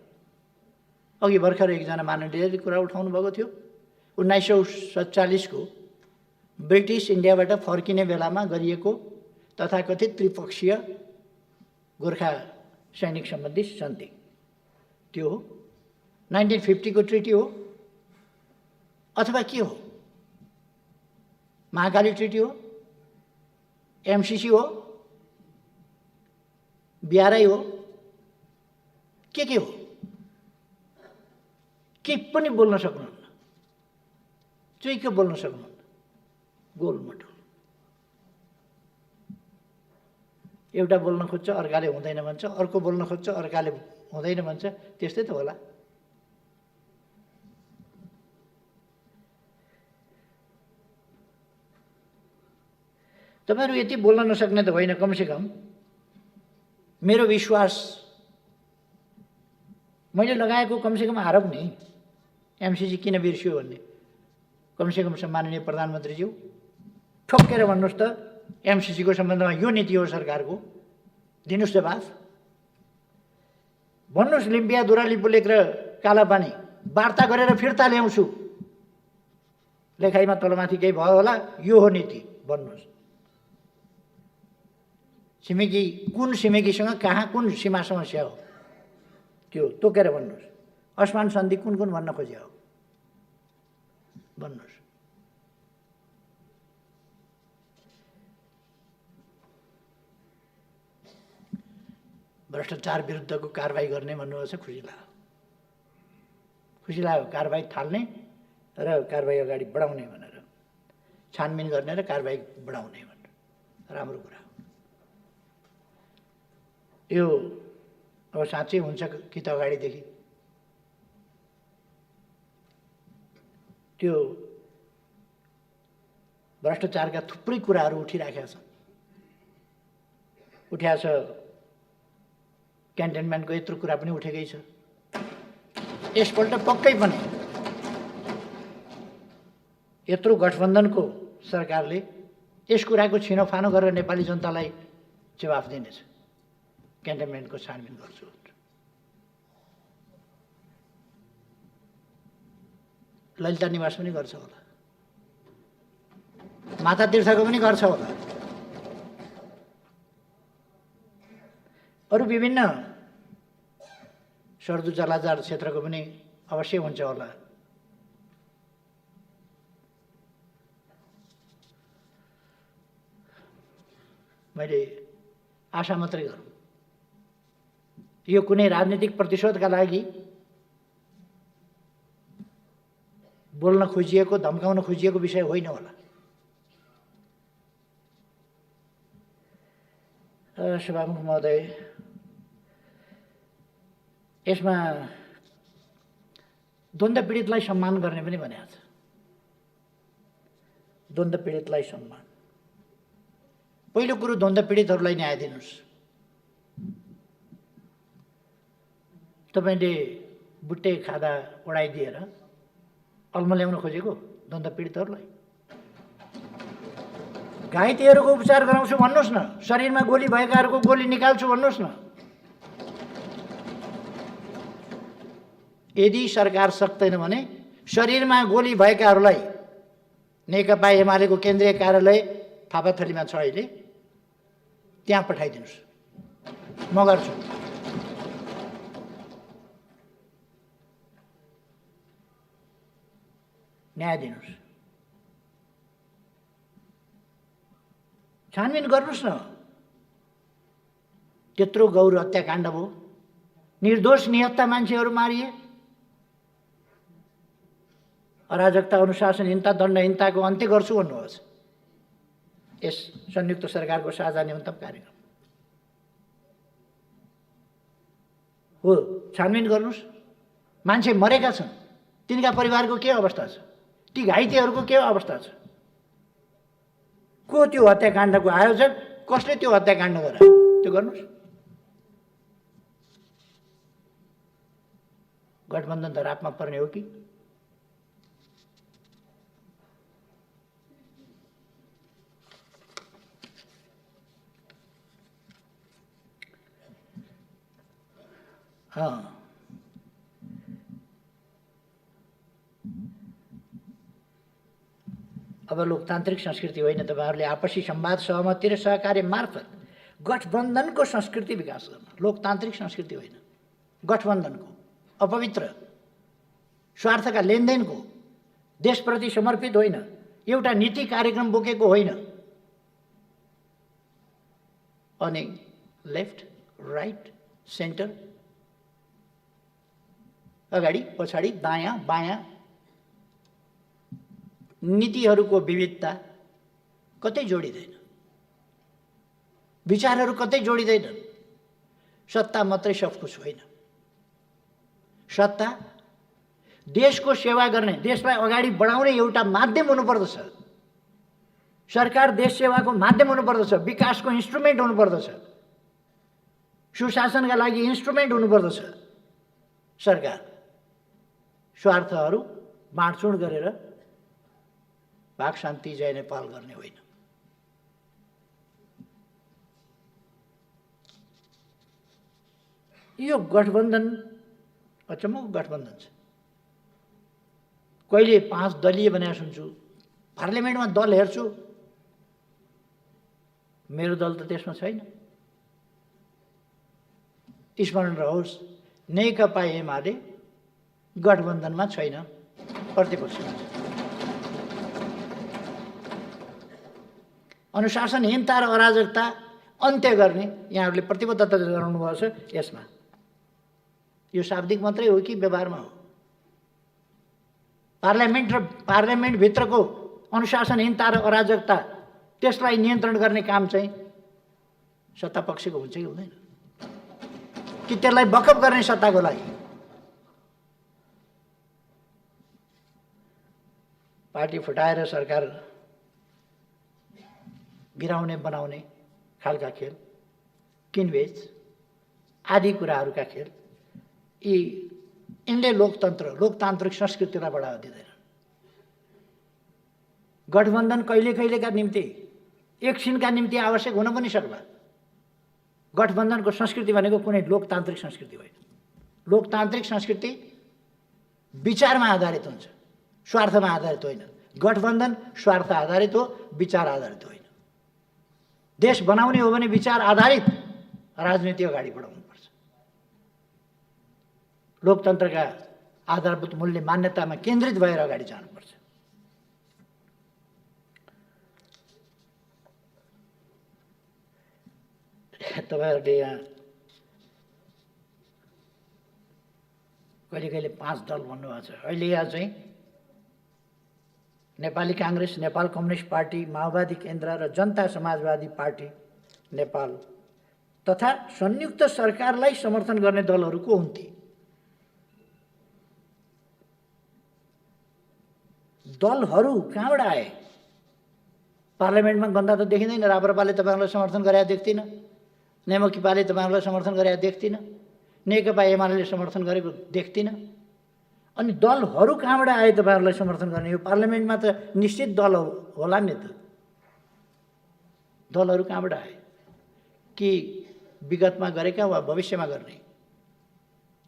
अघि भर्खर एकजना माननीयले कुरा उठाउनु भएको थियो, 1947 को ब्रिटिस इन्डियाबाट फर्किने बेलामा गरिएको तथाकथित त्रिपक्षीय गोर्खा सैनिक सम्बन्धी सन्धि त्यो हो। 1950 को ट्रिटी हो अथवा के हो? महाकाली ट्रिटी हो, एमसिसी हो, बिआरआई हो, के हो? के पनि बोल्न सक्नुहुन्न, चुइक बोल्न सक्नुहुन्न, गोलमटोल। एउटा बोल्न खोज्छ अर्काले हुँदैन भन्छ, अर्को बोल्न खोज्छ अर्काले हुँदैन भन्छ, त्यस्तै त होला। तपाईहरु यति बोल्न नसक्ने त होइन, कमसेकम मेरो विश्वास मैले लगाएको कमसेकम आरोप नि एमसिसी किन बिर्सियो भन्ने कमसेकम सम्माननीय प्रधानमन्त्रीज्यू ठोक्केर भन्नुस् त एमसिसी को सम्बन्धमा यो नीति हो सरकारको, दिनुस् जवाफ। भन्नुस् लिम्पिया दुरा लिम्बुलेक र कालापानी वार्ता गरेर फिर्ता ल्याउँछु, लेखाइमा तलमाथि केही भयो होला, यो हो नीति भन्नुस्। छिमेकी कुन छिमेकीसँग कहाँ कुन सीमा समस्या हो त्यो तोकेर भन्नुस्। असमान सन्धि कुन भन्न खोजे हो भन्नुस्। भ्रष्टाचार विरुद्धको कारबाही गर्ने भन्नुभएको छ, खुसी लाग्यो। कारबाही थाल्ने र कारबाही अगाडि बढाउने भनेर, छानबिन गर्ने र कारबाही बढाउने भनेर राम्रो कुरा हो। यो अब साँच्चै हुन्छ कि त अगाडिदेखि त्यो भ्रष्टाचारका थुप्रै कुराहरू उठिराखेका छन्। उठ्या छ, क्यान्टनमेन्टको यत्रो कुरा पनि उठेकै छ। यसपल्ट पक्कै पनि यत्रो गठबन्धनको सरकारले यस कुराको छिनोफानो गरेर नेपाली जनतालाई जवाफ दिनेछ। क्यान्टनमेन्टको छानबिन गर्छु, ललिता निवास पनि गर्छ होला, माता तीर्थको पनि गर्छ होला, अरू विभिन्न सर्दु जलाजार क्षेत्रको पनि अवश्य हुन्छ होला। मैले आशा मात्रै गरौँ। यो कुनै राजनीतिक प्रतिशोधका लागि बोल्न खोजिएको, धम्काउन खोजिएको विषय होइन होला। सभामुख महोदय, यसमा द्वन्द्व पीडितलाई सम्मान गर्ने पनि भनेको छ। द्वन्द्व पीडितलाई सम्मान। पहिलो कुरो, द्वन्द्व पीडितहरूलाई न्याय दिनुहोस्। तपाईँले बुट्टे खादा उडाइदिएर अल्मल्याउन खोजेको द्वन्द्व पीडितहरूलाई? घाइतेहरूको उपचार गराउँछु भन्नुहोस् न, शरीरमा गोली भएकाहरूको गोली निकाल्छु भन्नुहोस् न। यदि सरकार सक्दैन भने शरीरमा गोली भएकाहरूलाई नेकपा एमालेको केन्द्रीय कार्यालय फापाथलीमा छ अहिले, त्यहाँ पठाइदिनुहोस्, म गर्छु। न्याय दिनुहोस्, छानबिन गर्नुहोस् न। त्यत्रो गौर हत्याकाण्ड भयो, निर्दोष निहत्था मान्छेहरू मारिए। अराजकता, अनुशासनहीनता, दण्डहीनताको अन्त्य गर्छु भन्नुभएको छ यस संयुक्त सरकारको साझा न्यूनतम कार्यक्रम हो। छानबिन गर्नुहोस्। मान्छे मरेका छन्, तिनका परिवारको के अवस्था छ, ती घाइतेहरूको के अवस्था छ, को त्यो हत्याकाण्डको आयोजक, कसले त्यो हत्याकाण्ड गरायो, त्यो गर्नुहोस्। गठबन्धन धरापमा पर्ने हो कि? अब लोकतान्त्रिक संस्कृति होइन, तपाईँहरूले आपसी संवाद, सहमति र सहकार्य मार्फत गठबन्धनको संस्कृति विकास गर्न। लोकतान्त्रिक संस्कृति होइन, गठबन्धनको, अपवित्र स्वार्थका लेनदेनको, देशप्रति समर्पित होइन, एउटा नीति कार्यक्रम बोकेको होइन। अनि लेफ्ट, राइट, सेन्टर, अगाडि पछाडि, दायाँ बायाँ नीतिहरूको विविधता कतै जोडिँदैन, विचारहरू कतै जोडिँदैनन्। सत्ता मात्रै सब कुछ होइन। सत्ता देशको सेवा गर्ने, देशलाई अगाडि बढाउने एउटा माध्यम हुनुपर्दछ। सरकार देश सेवाको माध्यम हुनुपर्दछ, विकासको इन्स्ट्रुमेन्ट हुनुपर्दछ, सुशासनका लागि इन्स्ट्रुमेन्ट हुनुपर्दछ। सरकार स्वार्थहरू बाँडचुँड गरेर भाग शान्ति जय नेपाल गर्ने होइन। यो गठबन्धन अचम्मको गठबन्धन छ। कहिले 5 दलीय भनेको सुन्छु, पार्लियामेन्टमा दल हेर्छु, मेरो दल त त्यसमा छैन। स्मरण रहोस्, नेकपा एमाले गठबन्धनमा छैन, प्रतिपक्षमा छ। अनुशासनहीनता र अराजकता अन्त्य गर्ने यहाँहरूले प्रतिबद्धता जनाउनु भएको छ। यसमा यो शाब्दिक मात्रै हो कि व्यवहारमा हो? पार्लियामेन्ट र पार्लियामेन्टभित्रको अनुशासनहीनता र अराजकता, त्यसलाई नियन्त्रण गर्ने काम चाहिँ सत्तापक्षको हुन्छ कि हुँदैन? कि त्यसलाई बखप गर्ने सत्ताको लागि? पार्टी फुटाएर सरकार गिराउने बनाउने खालका खेल, किनबेच आदि कुराहरूका खेल, यिनले लोकतान्त्रिक संस्कृतिलाई बढावा दिँदैन। गठबन्धन कहिले कहिलेका निम्ति, एकछिनका निम्ति आवश्यक हुन पनि सक्ला। गठबन्धनको संस्कृति भनेको कुनै लोकतान्त्रिक संस्कृति होइन। लोकतान्त्रिक संस्कृति विचारमा आधारित हुन्छ, स्वार्थमा आधारित होइन। गठबन्धन स्वार्थ आधारित हो, विचार आधारित होइन। देश बनाउने हो भने विचार आधारित राजनीति अगाडि बढाउनुपर्छ। लोकतन्त्रका आधारभूत मूल्य मान्यतामा केन्द्रित भएर अगाडि जानुपर्छ। तपाईँहरूले यहाँ कहिले कहिले 5 दल भन्नुभएको छ। अहिले यहाँ चाहिँ नेपाली काङ्ग्रेस, नेपाल कम्युनिस्ट पार्टी, माओवादी केन्द्र र जनता समाजवादी पार्टी नेपाल तथा संयुक्त सरकारलाई समर्थन गर्ने दलहरू को हुन् ती? दलहरू कहाँबाट आए? पार्लियामेन्टमा गन्दा त देखिँदैन। राप्रपाले तपाईँहरूलाई समर्थन गरेर देख्दिनँ, नेमकिपाले तपाईँहरूलाई समर्थन गरेर देख्दिनँ, नेकपा एमाले समर्थन गरेको देख्दिनँ। अनि दलहरू कहाँबाट आए तपाईँहरूलाई समर्थन गर्ने? यो पार्लियामेन्टमा त निश्चित दलहरू होला नि त। दलहरू कहाँबाट आए? कि विगतमा गरेका वा भविष्यमा गर्ने?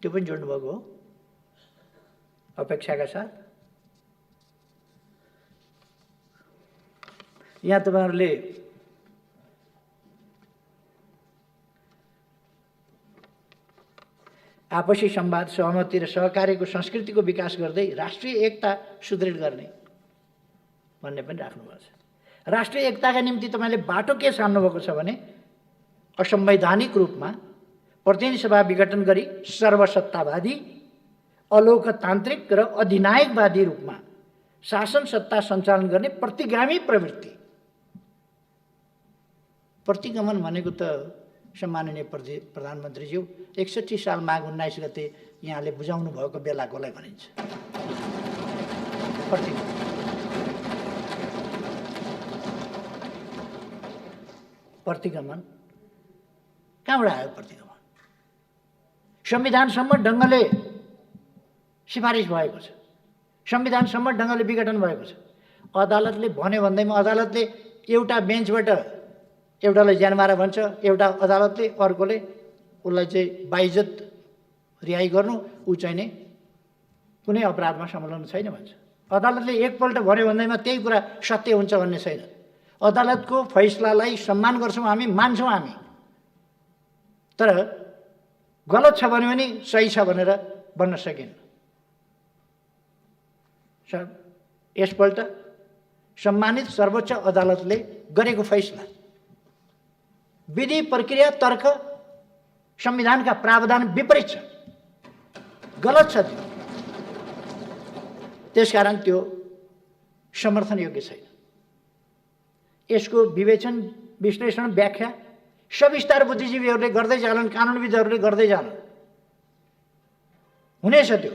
त्यो पनि जोड्नुभएको हो अपेक्षाका साथ। यहाँ तपाईँहरूले आपसी संवाद, सहमति र सहकार्यको संस्कृतिको विकास गर्दै राष्ट्रिय एकता सुदृढ गर्ने भन्ने पनि राख्नुभएको छ। राष्ट्रिय एकताका निम्ति तपाईँले बाटो के छान्नुभएको छ भने असंवैधानिक रूपमा प्रतिनिधि सभा विघटन गरी सर्वसत्तावादी, अलोकतान्त्रिक र अधिनायकवादी रूपमा शासन सत्ता सञ्चालन गर्ने प्रतिगामी प्रवृत्ति। प्रतिगमन भनेको त सम्माननीय प्रधानमन्त्रीज्यू 61 साल माघ 19 गते यहाँले बुझाउनु भएको बेलाकोलाई भनिन्छ प्रतिगमन। प्रतिगमन कहाँबाट आयो? प्रतिगमन संविधानसम्म ढङ्गले सिफारिस भएको छ, संविधानसम्म ढङ्गले विघटन भएको छ। अदालतले भन्यो भन्दैमा अदालतले एउटा बेन्चबाट एउटालाई ज्यानमारा भन्छ, एउटा अदालतले अर्कोले उसलाई चाहिँ बाइज्जत रिहाई गर्नु, ऊ चाहिँ नै कुनै अपराधमा संलग्न छैन भन्छ। अदालतले एकपल्ट भन्यो भन्दैमा त्यही कुरा सत्य हुन्छ भन्ने छैन। अदालतको फैसलालाई सम्मान गर्छौँ हामी, मान्छौँ हामी, तर गलत छ भन्यो भने सही छ भनेर भन्न सकिन्न। यसपल्ट सम्मानित सर्वोच्च अदालतले गरेको फैसला विधि, प्रक्रिया, तर्क, संविधानका प्रावधान विपरीत छ, गलत छ त्यो। त्यसकारण त्यो समर्थन योग्य छैन। यसको विवेचन, विश्लेषण, व्याख्या सविस्तार बुद्धिजीवीहरूले गर्दै जालान्, कानुनविदहरूले गर्दै जालान्, हुनेछ त्यो।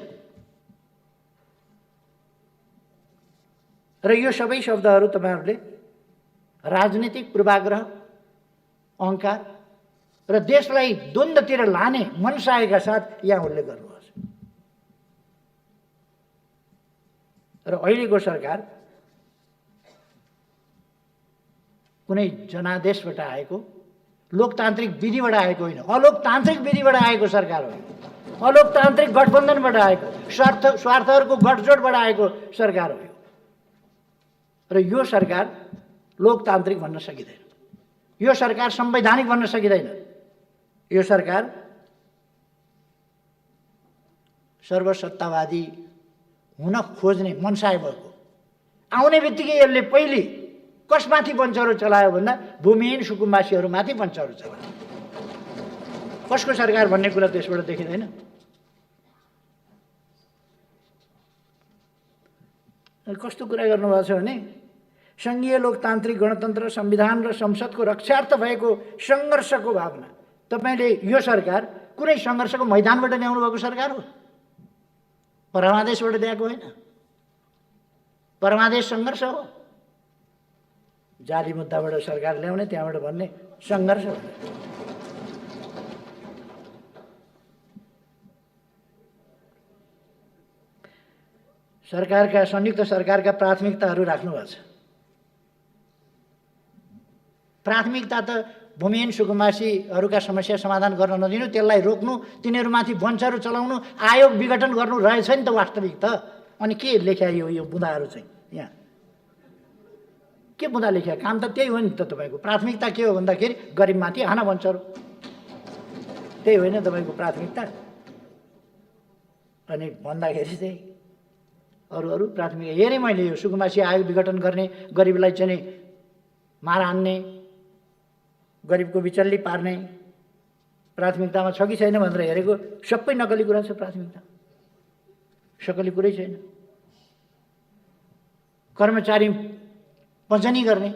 र यो सबै शब्दहरू तपाईँहरूले राजनीतिक पूर्वाग्रह, अहङ्कार र देशलाई द्वन्द्वतिर लाने मनसायका साथ यहाँ उल्लेख गर्नुहोस्। र अहिलेको सरकार कुनै जनादेशबाट आएको, लोकतान्त्रिक विधिबाट आएको होइन, अलोकतान्त्रिक विधिबाट आएको सरकार हो। अलोकतान्त्रिक गठबन्धनबाट आएको, स्वार्थहरूको गठजोडबाट आएको सरकार हो। र यो सरकार लोकतान्त्रिक भन्न सकिँदैन, यो सरकार संवैधानिक भन्न सकिँदैन, यो सरकार सर्वसत्तावादी हुन खोज्ने मनसाय भएको। आउने बित्तिकै यसले पहिले कसमाथि पञ्चहरू चलायो भन्दा भूमिहीन सुकुम्बासीहरूमाथि पञ्चहरू चलायो। कसको सरकार भन्ने कुरा त्यसबाट देखिँदैन। कस्तो कुरा गर्नुभएको छ भने सङ्घीय लोकतान्त्रिक गणतन्त्र, संविधान र संसदको रक्षार्थ भएको सङ्घर्षको भावना। तपाईँले यो सरकार कुनै सङ्घर्षको मैदानबाट ल्याउनु भएको सरकार हो, परमादेशबाट ल्याएको होइन। परमादेश सङ्घर्ष हो, जाली मुद्दाबाट सरकार ल्याउने, त्यहाँबाट भन्ने सङ्घर्ष हो। सरकारका, संयुक्त सरकारका प्राथमिकताहरू राख्नुभएको छ। प्राथमिकता त भूमिहीन सुकुम्बासीहरूका समस्या समाधान गर्न नदिनु, त्यसलाई रोक्नु, तिनीहरूमाथि वञ्चहरू चलाउनु, आयोग विघटन गर्नु रहेछ नि त वास्तविक त। अनि के लेख्या यो बुँदाहरू चाहिँ यहाँ के बुँदा लेख्या? काम त त्यही हो नि त। तपाईँको प्राथमिकता के हो भन्दाखेरि गरिबमाथि हान वञ्चहरू, त्यही होइन तपाईँको प्राथमिकता। अनि भन्दाखेरि चाहिँ अरू प्राथमिकता हेरेँ मैले। यो सुकुम्बासी आयोग विघटन गर्ने, गरिबलाई चाहिँ मार हान्ने, गरिबको बिचल्ली पार्ने प्राथमिकतामा छ कि छैन भनेर हेरेको सबै नकली कुरा छ। प्राथमिकता सकली कुरै छैन। कर्मचारी पञ्चनी गर्ने,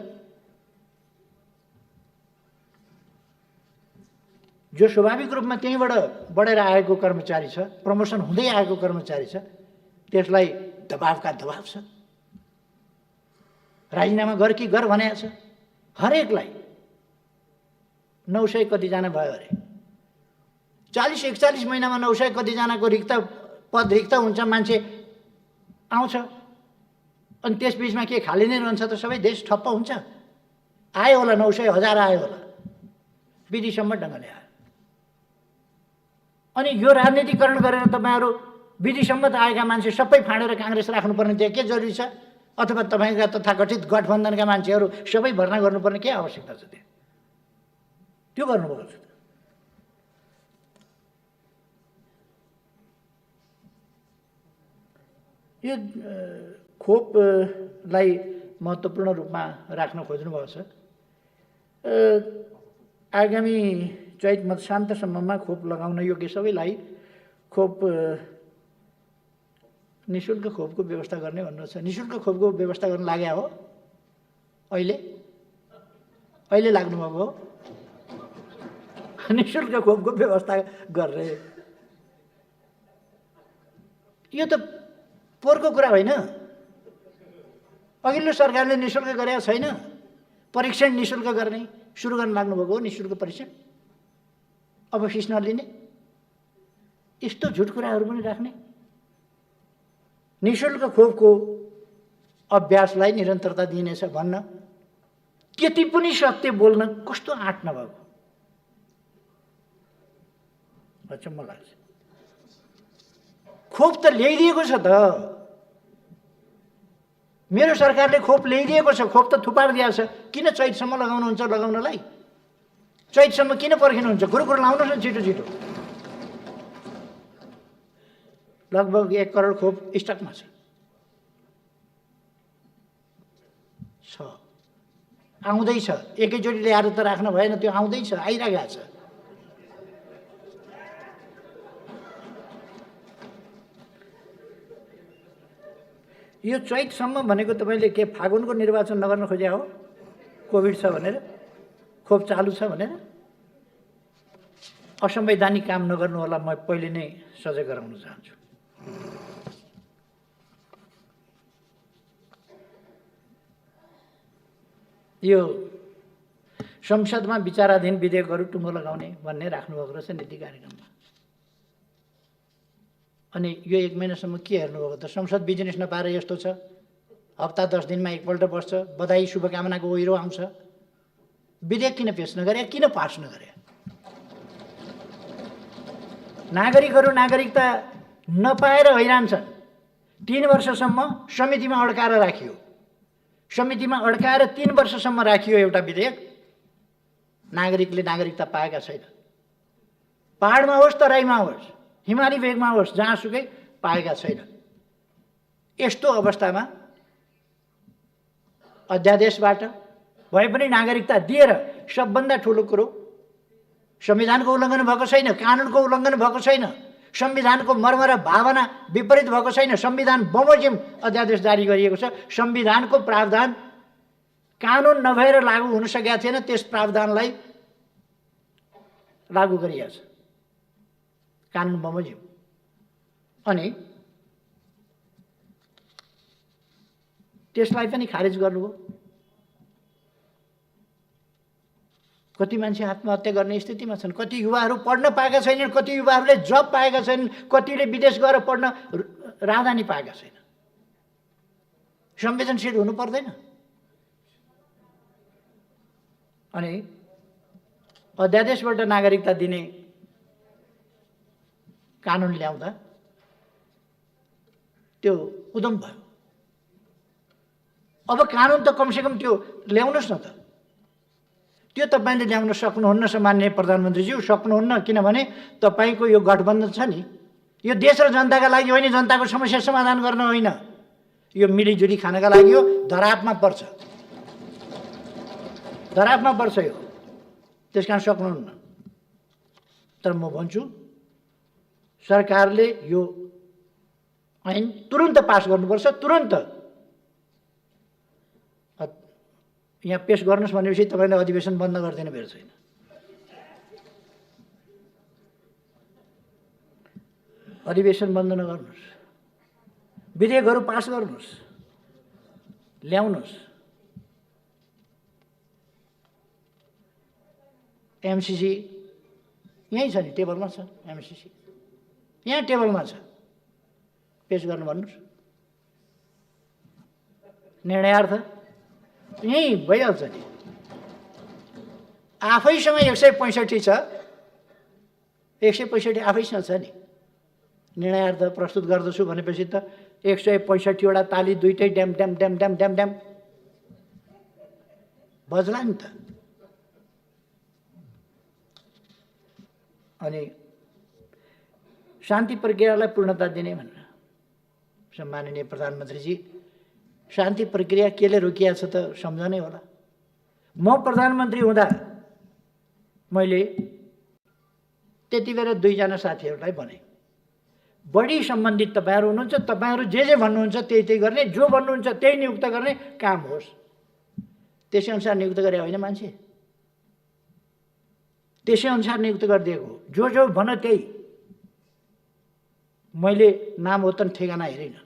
जो स्वाभाविक रूपमा त्यहीँबाट बढेर आएको कर्मचारी छ, प्रमोसन हुँदै आएको कर्मचारी छ, त्यसलाई दबावका दबाव छ। राजीनामा गर कि गर भनेको छ। हरेकलाई 900 कतिजना भयो अरे, 40-41 महिनामा 900 कतिजनाको पद रिक्त हुन्छ, मान्छे आउँछ, अनि त्यसबिचमा के खाली नै रहन्छ त? सबै देश ठप्प हुन्छ। आयो होला 900, 1000 आयो होला, विधिसम्म ढङ्गले आयो। अनि यो राजनीतिकरण गरेर तपाईँहरू विधिसम्म त आएका मान्छे सबै फाँडेर काङ्ग्रेस राख्नुपर्ने त्यो के जरुरी छ? अथवा तपाईँका तथाकथित गठबन्धनका मान्छेहरू सबै भर्ना गर्नुपर्ने के आवश्यकता छ? त्यो गर्नुपर्छ। यो खोपलाई महत्त्वपूर्ण रूपमा राख्न खोज्नुभएको छ। आगामी चैत मध्यान्तसम्ममा खोप लगाउन योग्य सबैलाई निःशुल्क खोपको व्यवस्था गर्ने भन्नु छ। निःशुल्क खोपको व्यवस्था गर्न लाग्या हो? अहिले लाग्नुभएको हो? निःशुल्क खोपको व्यवस्था गर्ने यो त पोहोरको कुरा होइन। अघिल्लो सरकारले निःशुल्क गरेको छैन। परीक्षण निःशुल्क गर्ने सुरु गर्न लाग्नुभएको हो। निःशुल्क परीक्षण अब फिस नलिने, यस्तो झुट कुराहरू पनि राख्ने। निःशुल्क खोपको अभ्यासलाई निरन्तरता दिइनेछ भन्न त्यति पनि सत्य बोल्न कस्तो आँट नभएको अचम्म लाग्छ। खोप त ल्याइदिएको छ त, मेरो सरकारले खोप ल्याइदिएको छ, खोप त थुपारिदिएको छ। किन चैतसम्म लगाउनुहुन्छ? लगाउनलाई चैतसम्म किन पर्खिनुहुन्छ? कुरो लाउनुहोस् न छिटो छिटो। लगभग 1 करोड खोप स्टकमा छ। आउँदैछ, एकैचोटि ल्याएर त राख्न भएन, त्यो आउँदैछ, आइरहेको छ। यो चैतसम्म भनेको तपाईँले के फागुनको निर्वाचन नगर्न खोज्या हो? कोभिड छ भनेर, खोप चालु छ भनेर? असंवैधानिक काम नगर्नु होला, म पहिले नै सजग गराउन चाहन्छु। यो संसदमा विचाराधीन विधेयकहरू टुङ्गो लगाउने भन्ने राख्नुभएको रहेछ नीति कार्यक्रममा। अनि यो 1 महिनासम्म के हेर्नुभएको त? संसद बिजनेस नपाएर यस्तो छ। हप्ता 10 दिनमा एकपल्ट बस्छ, बधाई शुभकामनाको ओहिरो आउँछ। विधेयक किन पेश नगरे? किन पास नगरे? नागरिकहरू नागरिकता नपाएर हैरान छन्। 3 वर्षसम्म समितिमा अड्काएर राखियो। समितिमा अड्काएर 3 वर्षसम्म राखियो एउटा विधेयक। नागरिकले नागरिकता पाएका छैन। पहाडमा होस्, तराईमा होस्, हिमाली भेगमा होस्, जहाँसुकै पाएका छैन। यस्तो अवस्थामा अध्यादेशबाट भए पनि नागरिकता दिएर सबभन्दा ठुलो कुरो संविधानको उल्लङ्घन भएको छैन, कानुनको उल्लङ्घन भएको छैन, संविधानको मर्म र भावना विपरीत भएको छैन। संविधान बमोजिम अध्यादेश जारी गरिएको छ। संविधानको प्रावधान कानुन नभएर लागू हुन सकेका थिएन, त्यस प्रावधानलाई लागू गरिएको छ, कानुन बमोजिम। अनि त्यसलाई पनि खारेज गर्नुभयो। कति मान्छे आत्महत्या गर्ने स्थितिमा छन्, कति युवाहरू पढ्न पाएका छैनन्, कति युवाहरूले जब पाएका छैनन्, कतिले विदेश गएर पढ्न राहदानी पाएका छैनन्। संवेदनशील हुनु पर्दैन? अनि अध्यादेशबाट नागरिकता दिने कानुन ल्याउँदा त्यो उद्यम भयो। अब कानुन त कमसेकम त्यो ल्याउनुहोस् न त। त्यो तपाईले ल्याउन सक्नुहुन्न सामान्य प्रधानमन्त्रीज्यू, सक्नुहुन्न। किनभने तपाईको यो गठबन्धन छ नि, यो देश र जनताका लागि होइन, जनताको समस्या समाधान गर्न होइन, यो मिलिजुली खानका लागि हो। धरापमा पर्छ, धरापमा पर्छ। यो त्यसकारण सक्नुहुन्न। तर म भन्छु सरकारले यो ऐन तुरुन्त पास गर्नुपर्छ, तुरुन्त। यहाँ पेश गर्नुहोस् भनेपछि तपाईँले अधिवेशन बन्द गरिदिनु बेर छैन। अधिवेशन बन्द नगर्नुहोस्, विधेयकहरू पास गर्नुहोस्, ल्याउनुहोस्। एमसीसी यहीँ छ नि, टेबलमा छ एमसीसी, यहाँ टेबलमा छ, पेश गर्नु भन्नुहोस्। निर्णयार्थ यहीँ भइहाल्छ नि। आफैसँग 165 छ, 165 आफैसँग छ नि। निर्णयार्थ प्रस्तुत गर्दछु भनेपछि त 165वटा ताली दुईटै ड्याम ड्याम ड्याम ड्याम ड्याम ड्याम बज्ला नि त। अनि शान्ति प्रक्रियालाई पूर्णता दिने भनेर सम्माननीय प्रधानमन्त्रीजी, शान्ति प्रक्रिया केले रोकिया छ त सम्झनै होला। म प्रधानमन्त्री हुँदा मैले त्यति बेला 2जना साथीहरूलाई भने, बढी सम्बन्धित तपाईँहरू हुनुहुन्छ, तपाईँहरू जे भन्नुहुन्छ त्यही गर्ने, जो भन्नुहुन्छ त्यही नियुक्त गर्ने काम होस्। त्यसै अनुसार नियुक्त गरे होइन मान्छे, त्यसै अनुसार नियुक्त गरिदिएको। जो भन त्यही। मैले नाम होतन ठेगाना हेरिनँ,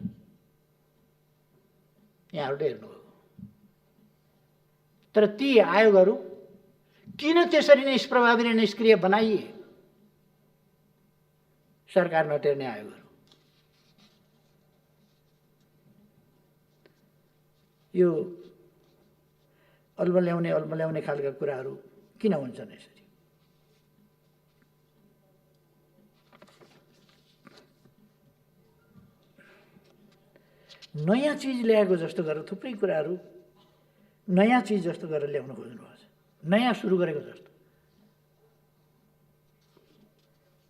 यहाँहरूले हेर्नुभयो। तर ती आयोगहरू किन त्यसरी निष्प्रभावी र निष्क्रिय बनाइए? सरकार नटेर्ने आयोगहरू। यो अल्मल्याउने खालका कुराहरू किन हुन्छन् यसरी? नयाँ चिज ल्याएको जस्तो गरेर थुप्रै कुराहरू नयाँ चिज जस्तो गरेर ल्याउन खोज्नुभएको छ, नयाँ सुरु गरेको जस्तो।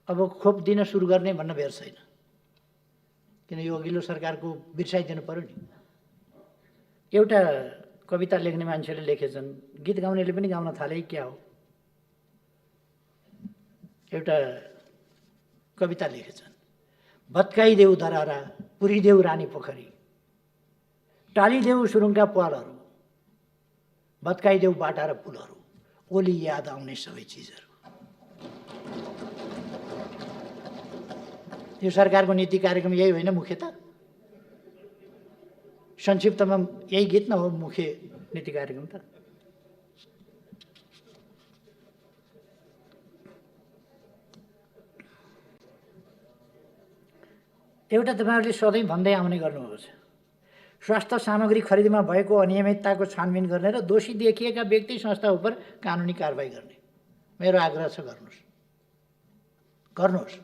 अब खोप दिन सुरु गर्ने भन्न बेर छैन, किन यो अघिल्लो सरकारको बिर्साइदिनु पर्यो नि। एउटा कविता लेख्ने मान्छेले लेखेछन्, गीत गाउनेले पनि गाउन थाले क्या हो। एउटा कविता लेखेछन्, भत्काइदेऊ धरारा, पुरिदेऊ रानी पोखरी, टालिदेऊ सुरुङका पालहरू, भत्काइदेऊ बाटा र पुलहरू, ओली याद आउने सबै चिजहरू। यो सरकारको नीति कार्यक्रम यही होइन मुख्यतः? संक्षिप्तमा यही गीत न हो मुख्य नीति कार्यक्रम त? एउटा तपाईँहरूले सधैँ भन्दै आउने गर्नुभएको छ, स्वास्थ्य सामग्री खरिदमा भएको अनियमितताको छानबिन गर्ने र दोषी देखिएका व्यक्ति संस्था उप कानुनी कारबाही गर्ने। मेरो आग्रह छ, गर्नुहोस्,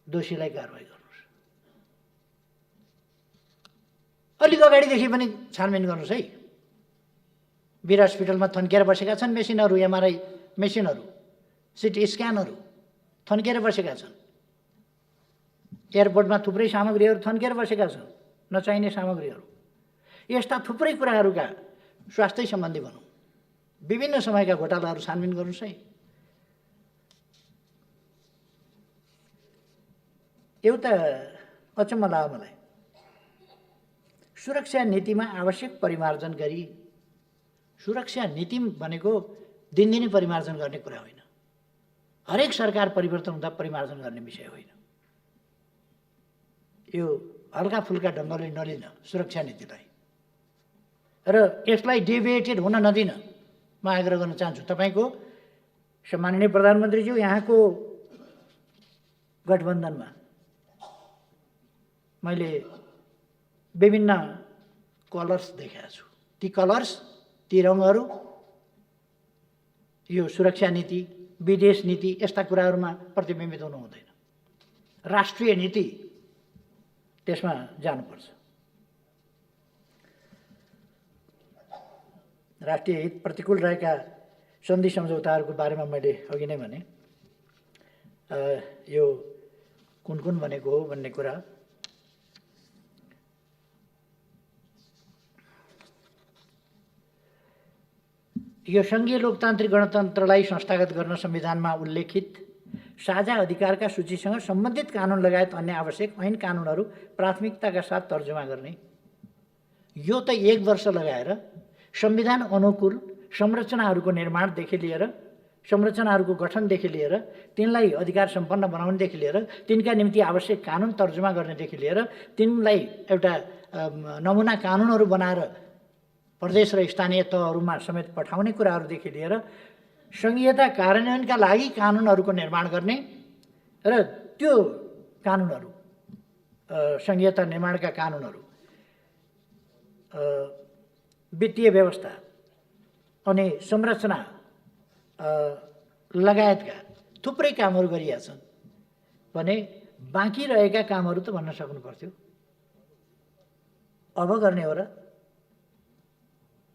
दोषीलाई कारबाही गर्नुहोस्। अलिक अगाडिदेखि पनि छानबिन गर्नुहोस् है। वीर हस्पिटलमा थन्किएर बसेका छन् मेसिनहरू, एमआरआई मेसिनहरू, सिटी स्क्यानहरू थन्किएर बसेका छन्। एयरपोर्टमा थुप्रै सामग्रीहरू थन्किएर बसेका छन्, नचाहिने सामग्रीहरू। यस्ता थुप्रै कुराहरूका स्वास्थ्य सम्बन्धी भनौँ, विभिन्न समयका घोटालाहरू छानबिन गर्नुहोस् है। एउटा अचम्म लाग्यो मलाई, सुरक्षा नीतिमा आवश्यक परिमार्जन गरी, सुरक्षा नीति भनेको दिनदिनै परिमार्जन गर्ने कुरा होइन, हरेक सरकार परिवर्तन हुँदा परिमार्जन गर्ने विषय होइन। यो हल्का फुल्का ढङ्गले नलिन सुरक्षा नीतिलाई, र यसलाई डेभिएटेड हुन नदिन म आग्रह गर्न चाहन्छु। तपाईँको सम्माननीय प्रधानमन्त्रीज्यू, यहाँको गठबन्धनमा मैले विभिन्न कलर्स देखेको छु। ती कलर्स, ती रङहरू यो सुरक्षा नीति, विदेश नीति यस्ता कुराहरूमा प्रतिबिम्बित हुनु हुँदैन। राष्ट्रिय नीति त्यसमा जानुपर्छ। राष्ट्रिय हित प्रतिकूल रहेका सन्धि सम्झौताहरूको बारेमा मैले अघि नै भने, यो कुन कुन भनेको हो भन्ने कुरा यो सङ्घीय लोकतान्त्रिक गणतन्त्रलाई संस्थागत गर्न संविधानमा उल्लेखित साझा अधिकारका सूचीसँग सम्बन्धित कानुन लगायत अन्य आवश्यक ऐन कानुनहरू प्राथमिकताका साथ तर्जुमा गर्ने। यो त 1 वर्ष लगाएर संविधान अनुकूल संरचनाहरूको निर्माणदेखि लिएर संरचनाहरूको गठनदेखि लिएर तिनलाई अधिकार सम्पन्न बनाउनेदेखि लिएर तिनका निम्ति आवश्यक कानुन तर्जुमा गर्नेदेखि लिएर तिनलाई एउटा नमुना कानुनहरू बनाएर प्रदेश र स्थानीय तहहरूमा समेत पठाउने कुराहरूदेखि लिएर सङ्घीयता कार्यान्वयनका लागि कानुनहरूको निर्माण गर्ने र त्यो कानुनहरू सङ्घीयता निर्माणका कानुनहरू वित्तीय व्यवस्था अनि संरचना लगायतका थुप्रै कामहरू गरिएका छन् भने बाँकी रहेका कामहरू त भन्न सक्नु पर्थ्यो। अब गर्ने हो र?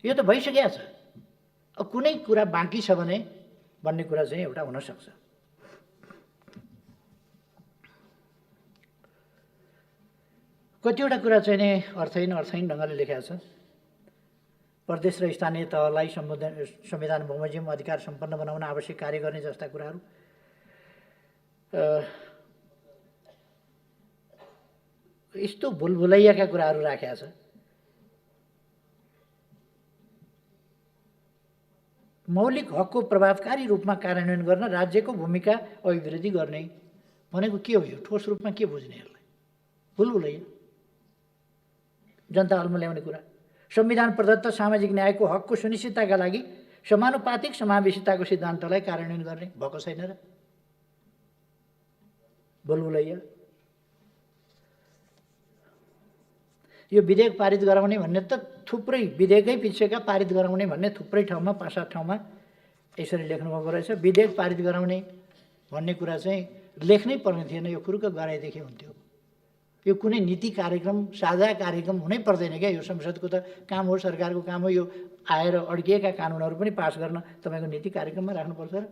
यो त भइसकेको छ। अब कुनै कुरा बाँकी छ भने भन्ने कुरा चाहिँ एउटा हुनसक्छ। कतिवटा कुरा चाहिँ नि अर्थहीन ढङ्गले लेखेको छ। प्रदेश र स्थानीय तहलाई संविधान बमोजिम अधिकार सम्पन्न बनाउन आवश्यक कार्य गर्ने जस्ता कुराहरू यस्तो भुलभुलैयाका कुराहरू राखेको छ। मौलिक हकको प्रभावकारी रूपमा कार्यान्वयन गर्न राज्यको भूमिका अभिवृद्धि गर्ने भनेको के हो? यो ठोस रूपमा के बुझ्ने? यसलाई भुलभुलैया जनताहरूमा ल्याउने कुरा। संविधान प्रदत्त सामाजिक न्यायको हकको सुनिश्चितताका लागि समानुपातिक समावेशिताको सिद्धान्तलाई कार्यान्वयन गर्ने भएको छैन र? भुलभुलैया। यो विधेयक पारित गराउने भन्ने त थुप्रै विधेयकै पिछेका पारित गराउने भन्ने थुप्रै ठाउँमा 5-7 ठाउँमा यसरी लेख्नुभएको रहेछ। विधेयक पारित गराउने भन्ने कुरा चाहिँ लेख्नै पर्ने थिएन, यो खुरुक्क गराएदेखि हुन्थ्यो। यो कुनै नीति कार्यक्रम साझा कार्यक्रम हुनै पर्दैन क्या। यो संसदको त काम हो, सरकारको काम हो। यो आएर अड्किएका कानुनहरू पनि पास गर्न तपाईँको नीति कार्यक्रममा राख्नुपर्छ र?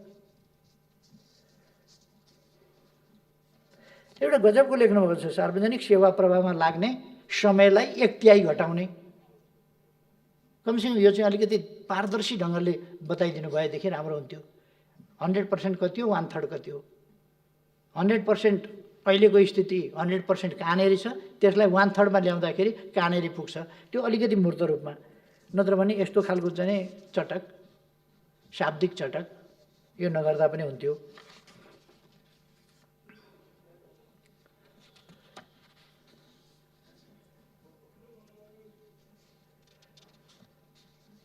एउटा गजबको लेख्नुभएको छ, सार्वजनिक सेवा प्रवाहमा लाग्ने समयलाई 1/3 घटाउने। कमसेकम यो चाहिँ अलिकति पारदर्शी ढङ्गले बताइदिनु भएदेखि राम्रो हुन्थ्यो। 100% कति हो, 1/3 कति हो? 100% अहिलेको स्थिति 100% कहाँनेरि छ, त्यसलाई 1/3 मा ल्याउँदाखेरि कहाँनेरि पुग्छ, त्यो अलिकति मूर्त रूपमा। नत्र भने यस्तो खालको चाहिँ चटक, शाब्दिक चटक यो नगर्दा पनि हुन्थ्यो।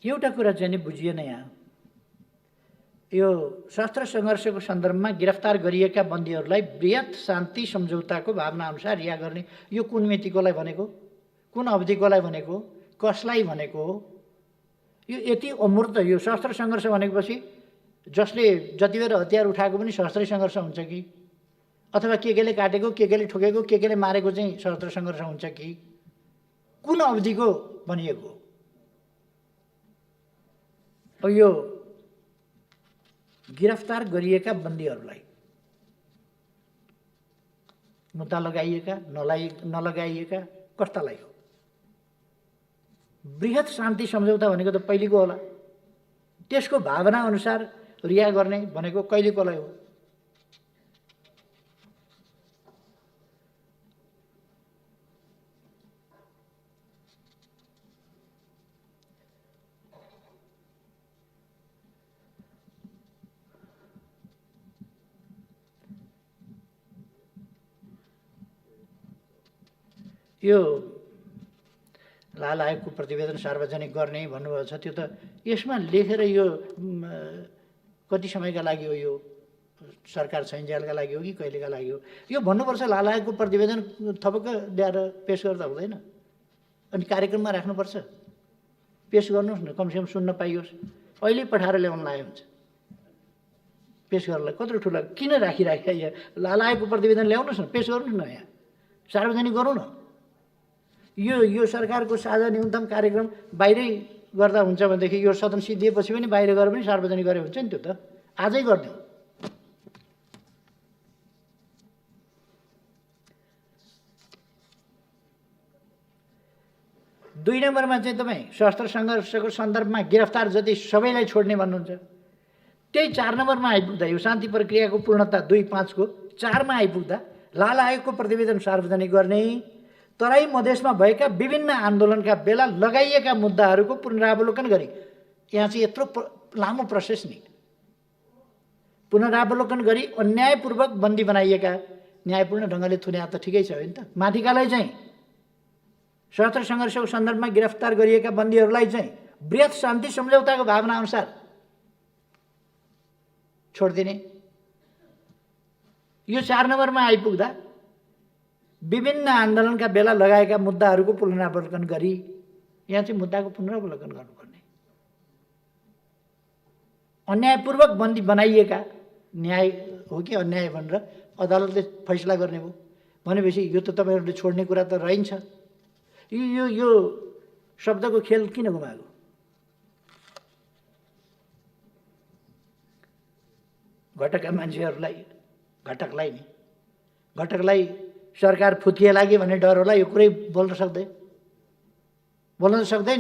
एउटा कुरा चाहिँ नि बुझिएन यहाँ। यो सशस्त्र सङ्घर्षको सन्दर्भमा गिरफ्तार गरिएका बन्दीहरूलाई बृहत शान्ति सम्झौताको भावना अनुसार रिहा गर्ने, यो कुन मितिकोलाई भनेको, कुन अवधिकोलाई भनेको, कसलाई भनेको हो? यो यति अमूर्त। यो सशस्त्र सङ्घर्ष भनेपछि जसले जति बेर हतियार उठाएको पनि सशस्त्रै सङ्घर्ष हुन्छ कि, अथवा केले काटेको, केले ठोकेको, केले मारेको चाहिँ सशस्त्र सङ्घर्ष हुन्छ कि, कुन अवधिको भनिएको? अब यो गिरफ्तार गरिएका बन्दीहरूलाई मुद्दा लगाइएका नलगाइएका कस्तालाई हो? बृहत शान्ति सम्झौता भनेको त पहिलेको होला। त्यसको भावना अनुसार रिहा गर्ने भनेको कहिलेकोलाई हो? यो लाल आयोगको प्रतिवेदन सार्वजनिक गर्ने भन्नुभएको छ, त्यो त यसमा लेखेर यो कति समयका लागि हो? यो सरकार छैन्जेलका लागि हो कि कहिलेका लागि हो? यो भन्नुपर्छ लाल आयोगको प्रतिवेदन थपक्क ल्याएर पेस गर्दा हुँदैन। अनि कार्यक्रममा राख्नुपर्छ, पेस गर्नुहोस् न, कमसेकम सुन्न पाइयोस्। अहिले पठाएर ल्याउन लाग्यो हुन्छ पेस गर्नलाई। कत्रो ठुला किन राखिराख्या? यहाँ लाल आयोगको प्रतिवेदन ल्याउनुहोस् न, पेस गर्नुहोस् न, यहाँ सार्वजनिक गरौँ न। यो सरकारको साझा न्यूनतम कार्यक्रम बाहिरै गर्दा हुन्छ भनेदेखि यो सदन सिद्धिएपछि पनि बाहिर गएर पनि सार्वजनिक गरे हुन्छ नि। त्यो त आजै गरिदिउँ। 2 नम्बरमा चाहिँ तपाईँ सशस्त्र सङ्घर्षको सन्दर्भमा गिरफ्तार जति सबैलाई छोड्ने भन्नुहुन्छ। त्यही 4 नम्बरमा आइपुग्दा यो शान्ति प्रक्रियाको पूर्णता 2.5 को 4 मा आइपुग्दा लाल आयोगको प्रतिवेदन सार्वजनिक गर्ने, तराई मधेसमा भएका विभिन्न आन्दोलनका बेला लगाइएका मुद्दाहरूको पुनरावलोकन गरी, यहाँ चाहिँ यत्रो लामो प्रोसेस नि, पुनरावलोकन गरी अन्यायपूर्वक बन्दी बनाइएका न्यायपूर्ण ढङ्गले थुन्या त ठिकै छ होइन त। माथिकालाई चाहिँ सशस्त्र सङ्घर्षको सन्दर्भमा गिरफ्तार गरिएका बन्दीहरूलाई चाहिँ बृहत शान्ति सम्झौताको भावना अनुसार छोडिदिने। यो 4 नम्बरमा आइपुग्दा विभिन्न आन्दोलनका बेला लगाएका मुद्दाहरूको पुनरावलोकन गरी, यहाँ चाहिँ मुद्दाको पुनरावलोकन गर्नुपर्ने। अन्यायपूर्वक बन्दी बनाइएका, न्याय हो कि अन्याय भनेर अदालतले फैसला गर्ने भयो भनेपछि यो त तपाईँहरूले छोड्ने कुरा त रहन्छ। यो शब्दको खेल किन गुमाएको? घटकका मान्छेहरूलाई, घटकलाई सरकार फुत्किए लाग्यो भन्ने डर होला, यो कुरै बोल्न सक्दैन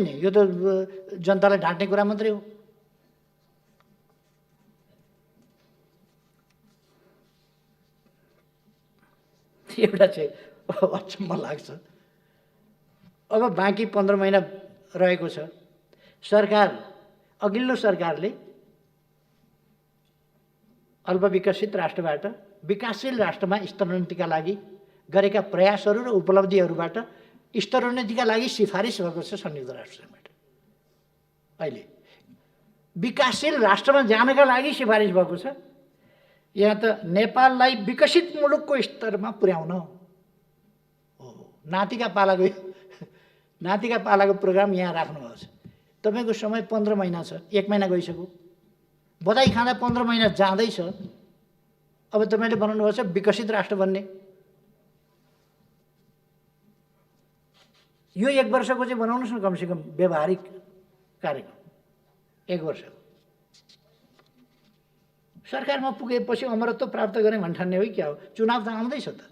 नि। यो त जनतालाई ढाँट्ने कुरा मात्रै हो। एउटा चाहिँ अचम्म लाग्छ। अब बाँकी 15 महिना रहेको छ। अघिल्लो सरकारले अल्पविकसित राष्ट्रबाट विकासशील राष्ट्रमा स्तरोन्नतिका लागि गरेका प्रयासहरू र उपलब्धिहरूबाट स्तरोन्नतिका लागि सिफारिस भएको छ संयुक्त राष्ट्रसङ्घबाट। अहिले विकासशील राष्ट्रमा जानका लागि सिफारिस भएको छ। यहाँ त नेपाललाई विकसित मुलुकको स्तरमा पुर्याउन हो। नातिका पालाको प्रोग्राम यहाँ राख्नुभएको छ। तपाईँको समय 15 महिना छ, 1 महिना गइसक्यो। बधाई खाँदा 15 महिना जाँदैछ। अब तपाईँले बनाउनु भएको छ विकसित राष्ट्र बन्ने। यो 1 वर्षको चाहिँ बनाउनुहोस् न, कमसेकम व्यवहारिक कार्यक्रम 1 वर्ष। सरकारमा पुगेपछि अमरत्व प्राप्त गर्ने भन्ठान्ने हो क्या हो? चुनाव त आउँदैछ त।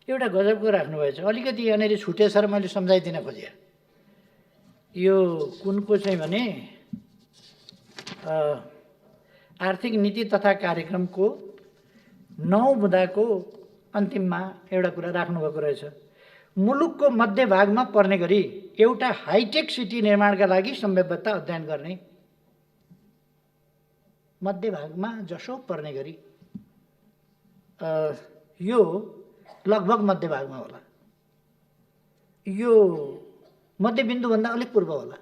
एउटा गजबको राख्नुभएछ। अलिकति यहाँनिर छुटेछ र मैले सम्झाइदिन खोजेँ। यो कुनको चाहिँ भने आर्थिक नीति तथा कार्यक्रमको 9 बुँदाको अन्तिममा एउटा कुरा राख्नुभएको रहेछ। मुलुकको मध्यभागमा पर्ने गरी एउटा हाइटेक सिटी निर्माणका लागि सम्भाव्यता अध्ययन गर्ने। मध्यभागमा जसो पर्ने गरी, यो लगभग मध्यभागमा होला। यो मध्यबिन्दुभन्दा अलिक पूर्व होला।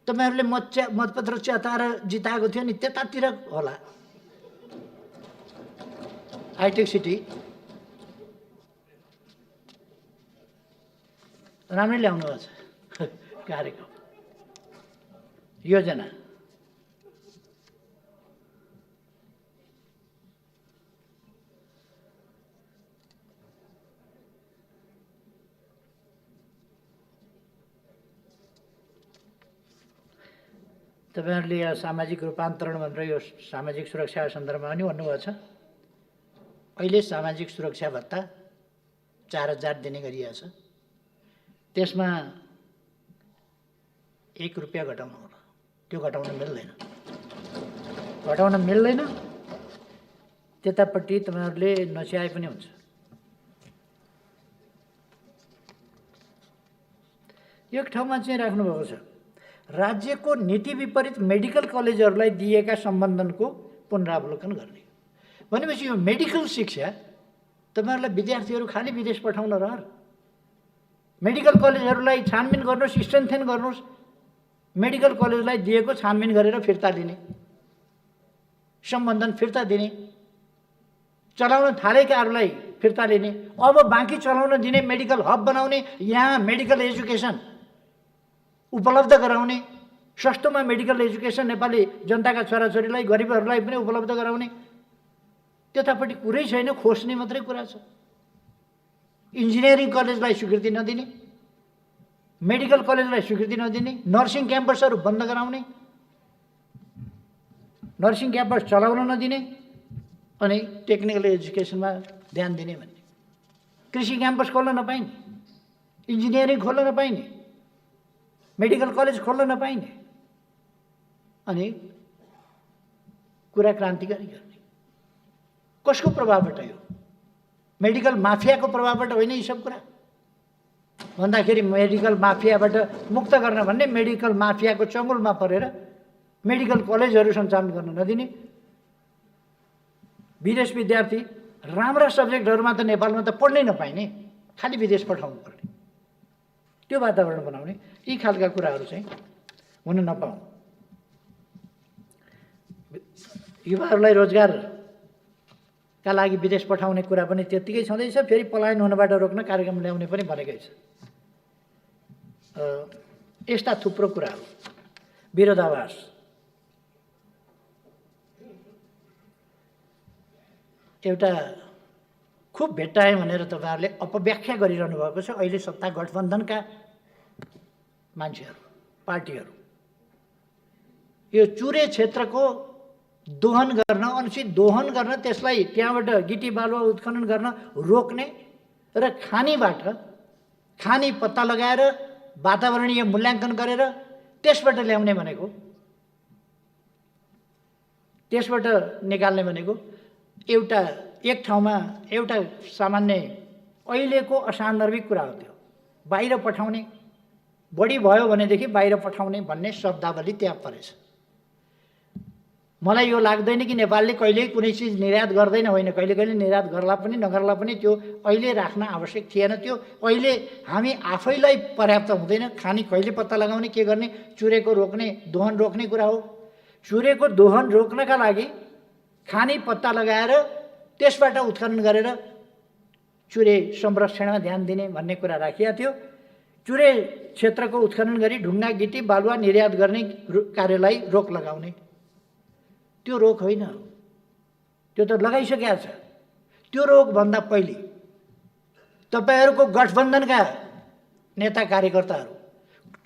तपाईँहरूले मतपत्र च्याताएर जिताएको थियो नि, त्यतातिर होला हाइटेक सिटी। राम्रै ल्याउनु भएको छ कार्यक्रम, योजना। तपाईँहरूले यहाँ सामाजिक रूपान्तरण भनेर यो सामाजिक सुरक्षा सन्दर्भमा पनि भन्नुभएको छ। अहिले सामाजिक सुरक्षा भत्ता 4000 दिने गरिएको छ। त्यसमा 1 रुपियाँ घटाउनु होला। त्यो घटाउन मिल्दैन। त्यतापट्टि तपाईँहरूले नच्याए पनि हुन्छ। एक ठाउँमा चाहिँ राख्नुभएको छ, राज्यको नीति विपरीत मेडिकल कलेजहरूलाई दिएका सम्बन्धनको पुनरावलोकन गर्ने। भनेपछि यो मेडिकल शिक्षा तपाईँहरूलाई विद्यार्थीहरू खालि विदेश पठाउन रहर। मेडिकल कलेजहरूलाई छानबिन गर्नुहोस्, स्ट्रेन्थेन गर्नुहोस्। मेडिकल कलेजलाई दिएको छानबिन गरेर फिर्ता दिने, सम्बन्धन फिर्ता दिने, चलाउन थालेकाहरूलाई फिर्ता लिने, अब बाँकी चलाउन दिने, मेडिकल हब बनाउने, यहाँ मेडिकल एजुकेसन उपलब्ध गराउने, सस्तोमा मेडिकल एजुकेसन नेपाली जनताका छोराछोरीलाई, गरिबहरूलाई पनि उपलब्ध गराउने। त्यतापट्टि कुरै छैन, खोज्ने मात्रै कुरा छ। इन्जिनियरिङ कलेजलाई स्वीकृति नदिने, मेडिकल कलेजलाई स्वीकृति नदिने, नर्सिङ क्याम्पसहरू बन्द गराउने, नर्सिङ क्याम्पस चलाउन नदिने, अनि टेक्निकल एजुकेसनमा ध्यान दिने भन्ने। कृषि क्याम्पस खोल्न नपाइने, इन्जिनियरिङ खोल्न नपाइने, मेडिकल कलेज खोल्न नपाइने, अनि कुरा क्रान्तिकारी गर्ने। कसको प्रभावबाट यो? मेडिकल माफियाको प्रभावबाट होइन यी सब कुरा भन्दाखेरि मेडिकल माफियाबाट मुक्त गर्न भन्ने, मेडिकल माफियाको चङ्गुलमा परेर मेडिकल कलेजहरू सञ्चालन गर्न नदिने, विदेश विद्यार्थी राम्रा सब्जेक्टहरूमा त नेपालमा त पढ्नै नपाइने, खालि विदेश पठाउनु पर्ने, त्यो वातावरण बनाउने, यी खालका कुराहरू चाहिँ हुन नपाउनु। युवाहरूलाई रोजगारका लागि विदेश पठाउने कुरा पनि त्यत्तिकै छँदैछ। फेरि पलायन हुनबाट रोक्न कार्यक्रम ल्याउने पनि भनेकै छ। यस्ता थुप्रो कुराहरू। विरोधाभास, एउटा खुब भेट्टाएँ भनेर तपाईँहरूले अपव्याख्या गरिरहनु भएको छ अहिले सत्ता गठबन्धनका मान्छेहरू, पार्टीहरू। यो चुरे क्षेत्रको दोहन गर्न, अनुचित दोहन गर्न, त्यसलाई त्यहाँबाट गिटी बालुवा उत्खनन गर्न रोक्ने र खानी पत्ता लगाएर वातावरणीय मूल्याङ्कन गरेर त्यसबाट ल्याउने भनेको, त्यसबाट निकाल्ने भनेको एक ठाउँमा एउटा सामान्य अहिलेको असान्दर्भिक कुरा हो। त्यो बाहिर पठाउने, बढी भयो भनेदेखि बाहिर पठाउने भन्ने शब्दावली त्यहाँ परेछ। मलाई यो लाग्दैन कि नेपालले कहिल्यै कुनै चिज निर्यात गर्दैन, होइन, कहिले कहिले निर्यात गर्ला पनि नगर्ला पनि त्यो अहिले राख्न आवश्यक थिएन। त्यो अहिले हामी आफैलाई पर्याप्त हुँदैन। खानी कहिले पत्ता लगाउने, के गर्ने, चुरेको रोक्ने, दोहन रोक्ने कुरा हो। चुरेको दोहन रोक्नका लागि खानी पत्ता लगाएर त्यसबाट उत्खनन गरेर चुरे संरक्षणमा ध्यान दिने भन्ने कुरा राखिएको थियो। चुरे क्षेत्रको उत्खनन गरी ढुङ्गा गिटी बालुवा निर्यात गर्ने कार्यलाई रोक लगाउने, त्यो रोक होइन, त्यो त लगाइसकेको छ। त्यो रोकभन्दा पहिले तपाईँहरूको गठबन्धनका नेता कार्यकर्ताहरू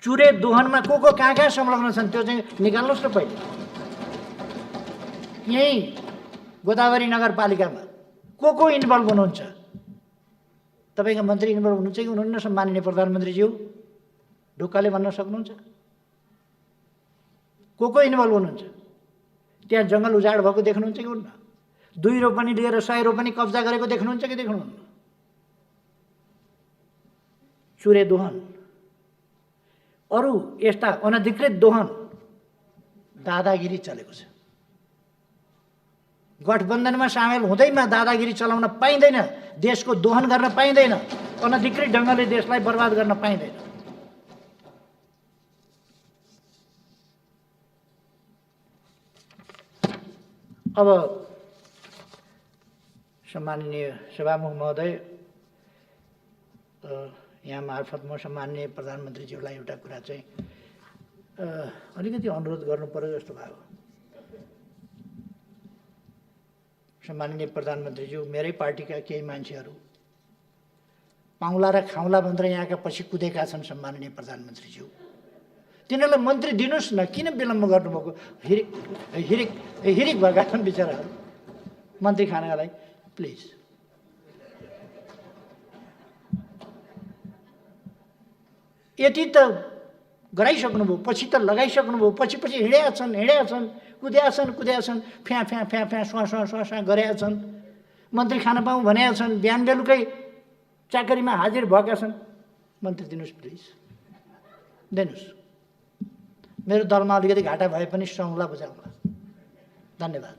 चुरे दोहनमा को कहाँ संलग्न छन् त्यो चाहिँ निकाल्नुहोस् न पहिले। यहीँ गोदावरी नगरपालिकामा को इन्भल्भ हुनुहुन्छ? तपाईँका मन्त्री इन्भल्भ हुनुहुन्छ कि हुनुहुन्न? सम्माननीय प्रधानमन्त्रीज्यू ढुक्कले भन्न सक्नुहुन्छ? को इन्भल्भ हुनुहुन्छ? त्यहाँ जङ्गल उजाड भएको देख्नुहुन्छ कि हुन्न? 2 रोपनी लिएर 100 रोपनी कब्जा गरेको देख्नुहुन्छ कि देख्नुहुन्न? चुरे दोहन, अरू यस्ता अनधिकृत दोहन, दादागिरी चलेको छ। गठबन्धनमा सामेल हुँदैमा दादागिरी चलाउन पाइँदैन, देशको दोहन गर्न पाइँदैन, अनधिकृत ढङ्गले देशलाई बर्बाद गर्न पाइँदैन। अब सम्माननीय सभामुख महोदय, यहाँ मार्फत म सम्माननीय प्रधानमन्त्रीज्यूलाई एउटा कुरा चाहिँ अलिकति अनुरोध गर्नु पर्यो जस्तो भयो। सम्माननीय प्रधानमन्त्रीज्यू, मेरै पार्टीका केही मान्छेहरू पाउला र खाउला भनेर यहाँका पछि कुदेका छन्। सम्माननीय प्रधानमन्त्रीज्यू, तिनीहरूलाई मन्त्री दिनुहोस् न, किन विलम्ब गर्नुभएको? हिरिक भएका छन् बिचराहरू मन्त्री खानका लागि। प्लिज यति त गराइसक्नुभयो, पछि त लगाइसक्नुभयो, पछि हिँडेका छन्, कुद्या छन्, फ्या स्वाँ गरेका छन्, मन्त्री खान पाऊँ भनेका छन्, बिहान बेलुकै चाकरीमा हाजिर भएका छन्। मन्त्री दिनुहोस् प्लिज, दिनुहोस्। मेरो दलमा अलिकति घाटा भए पनि सङ्ला बुझाउँला। धन्यवाद।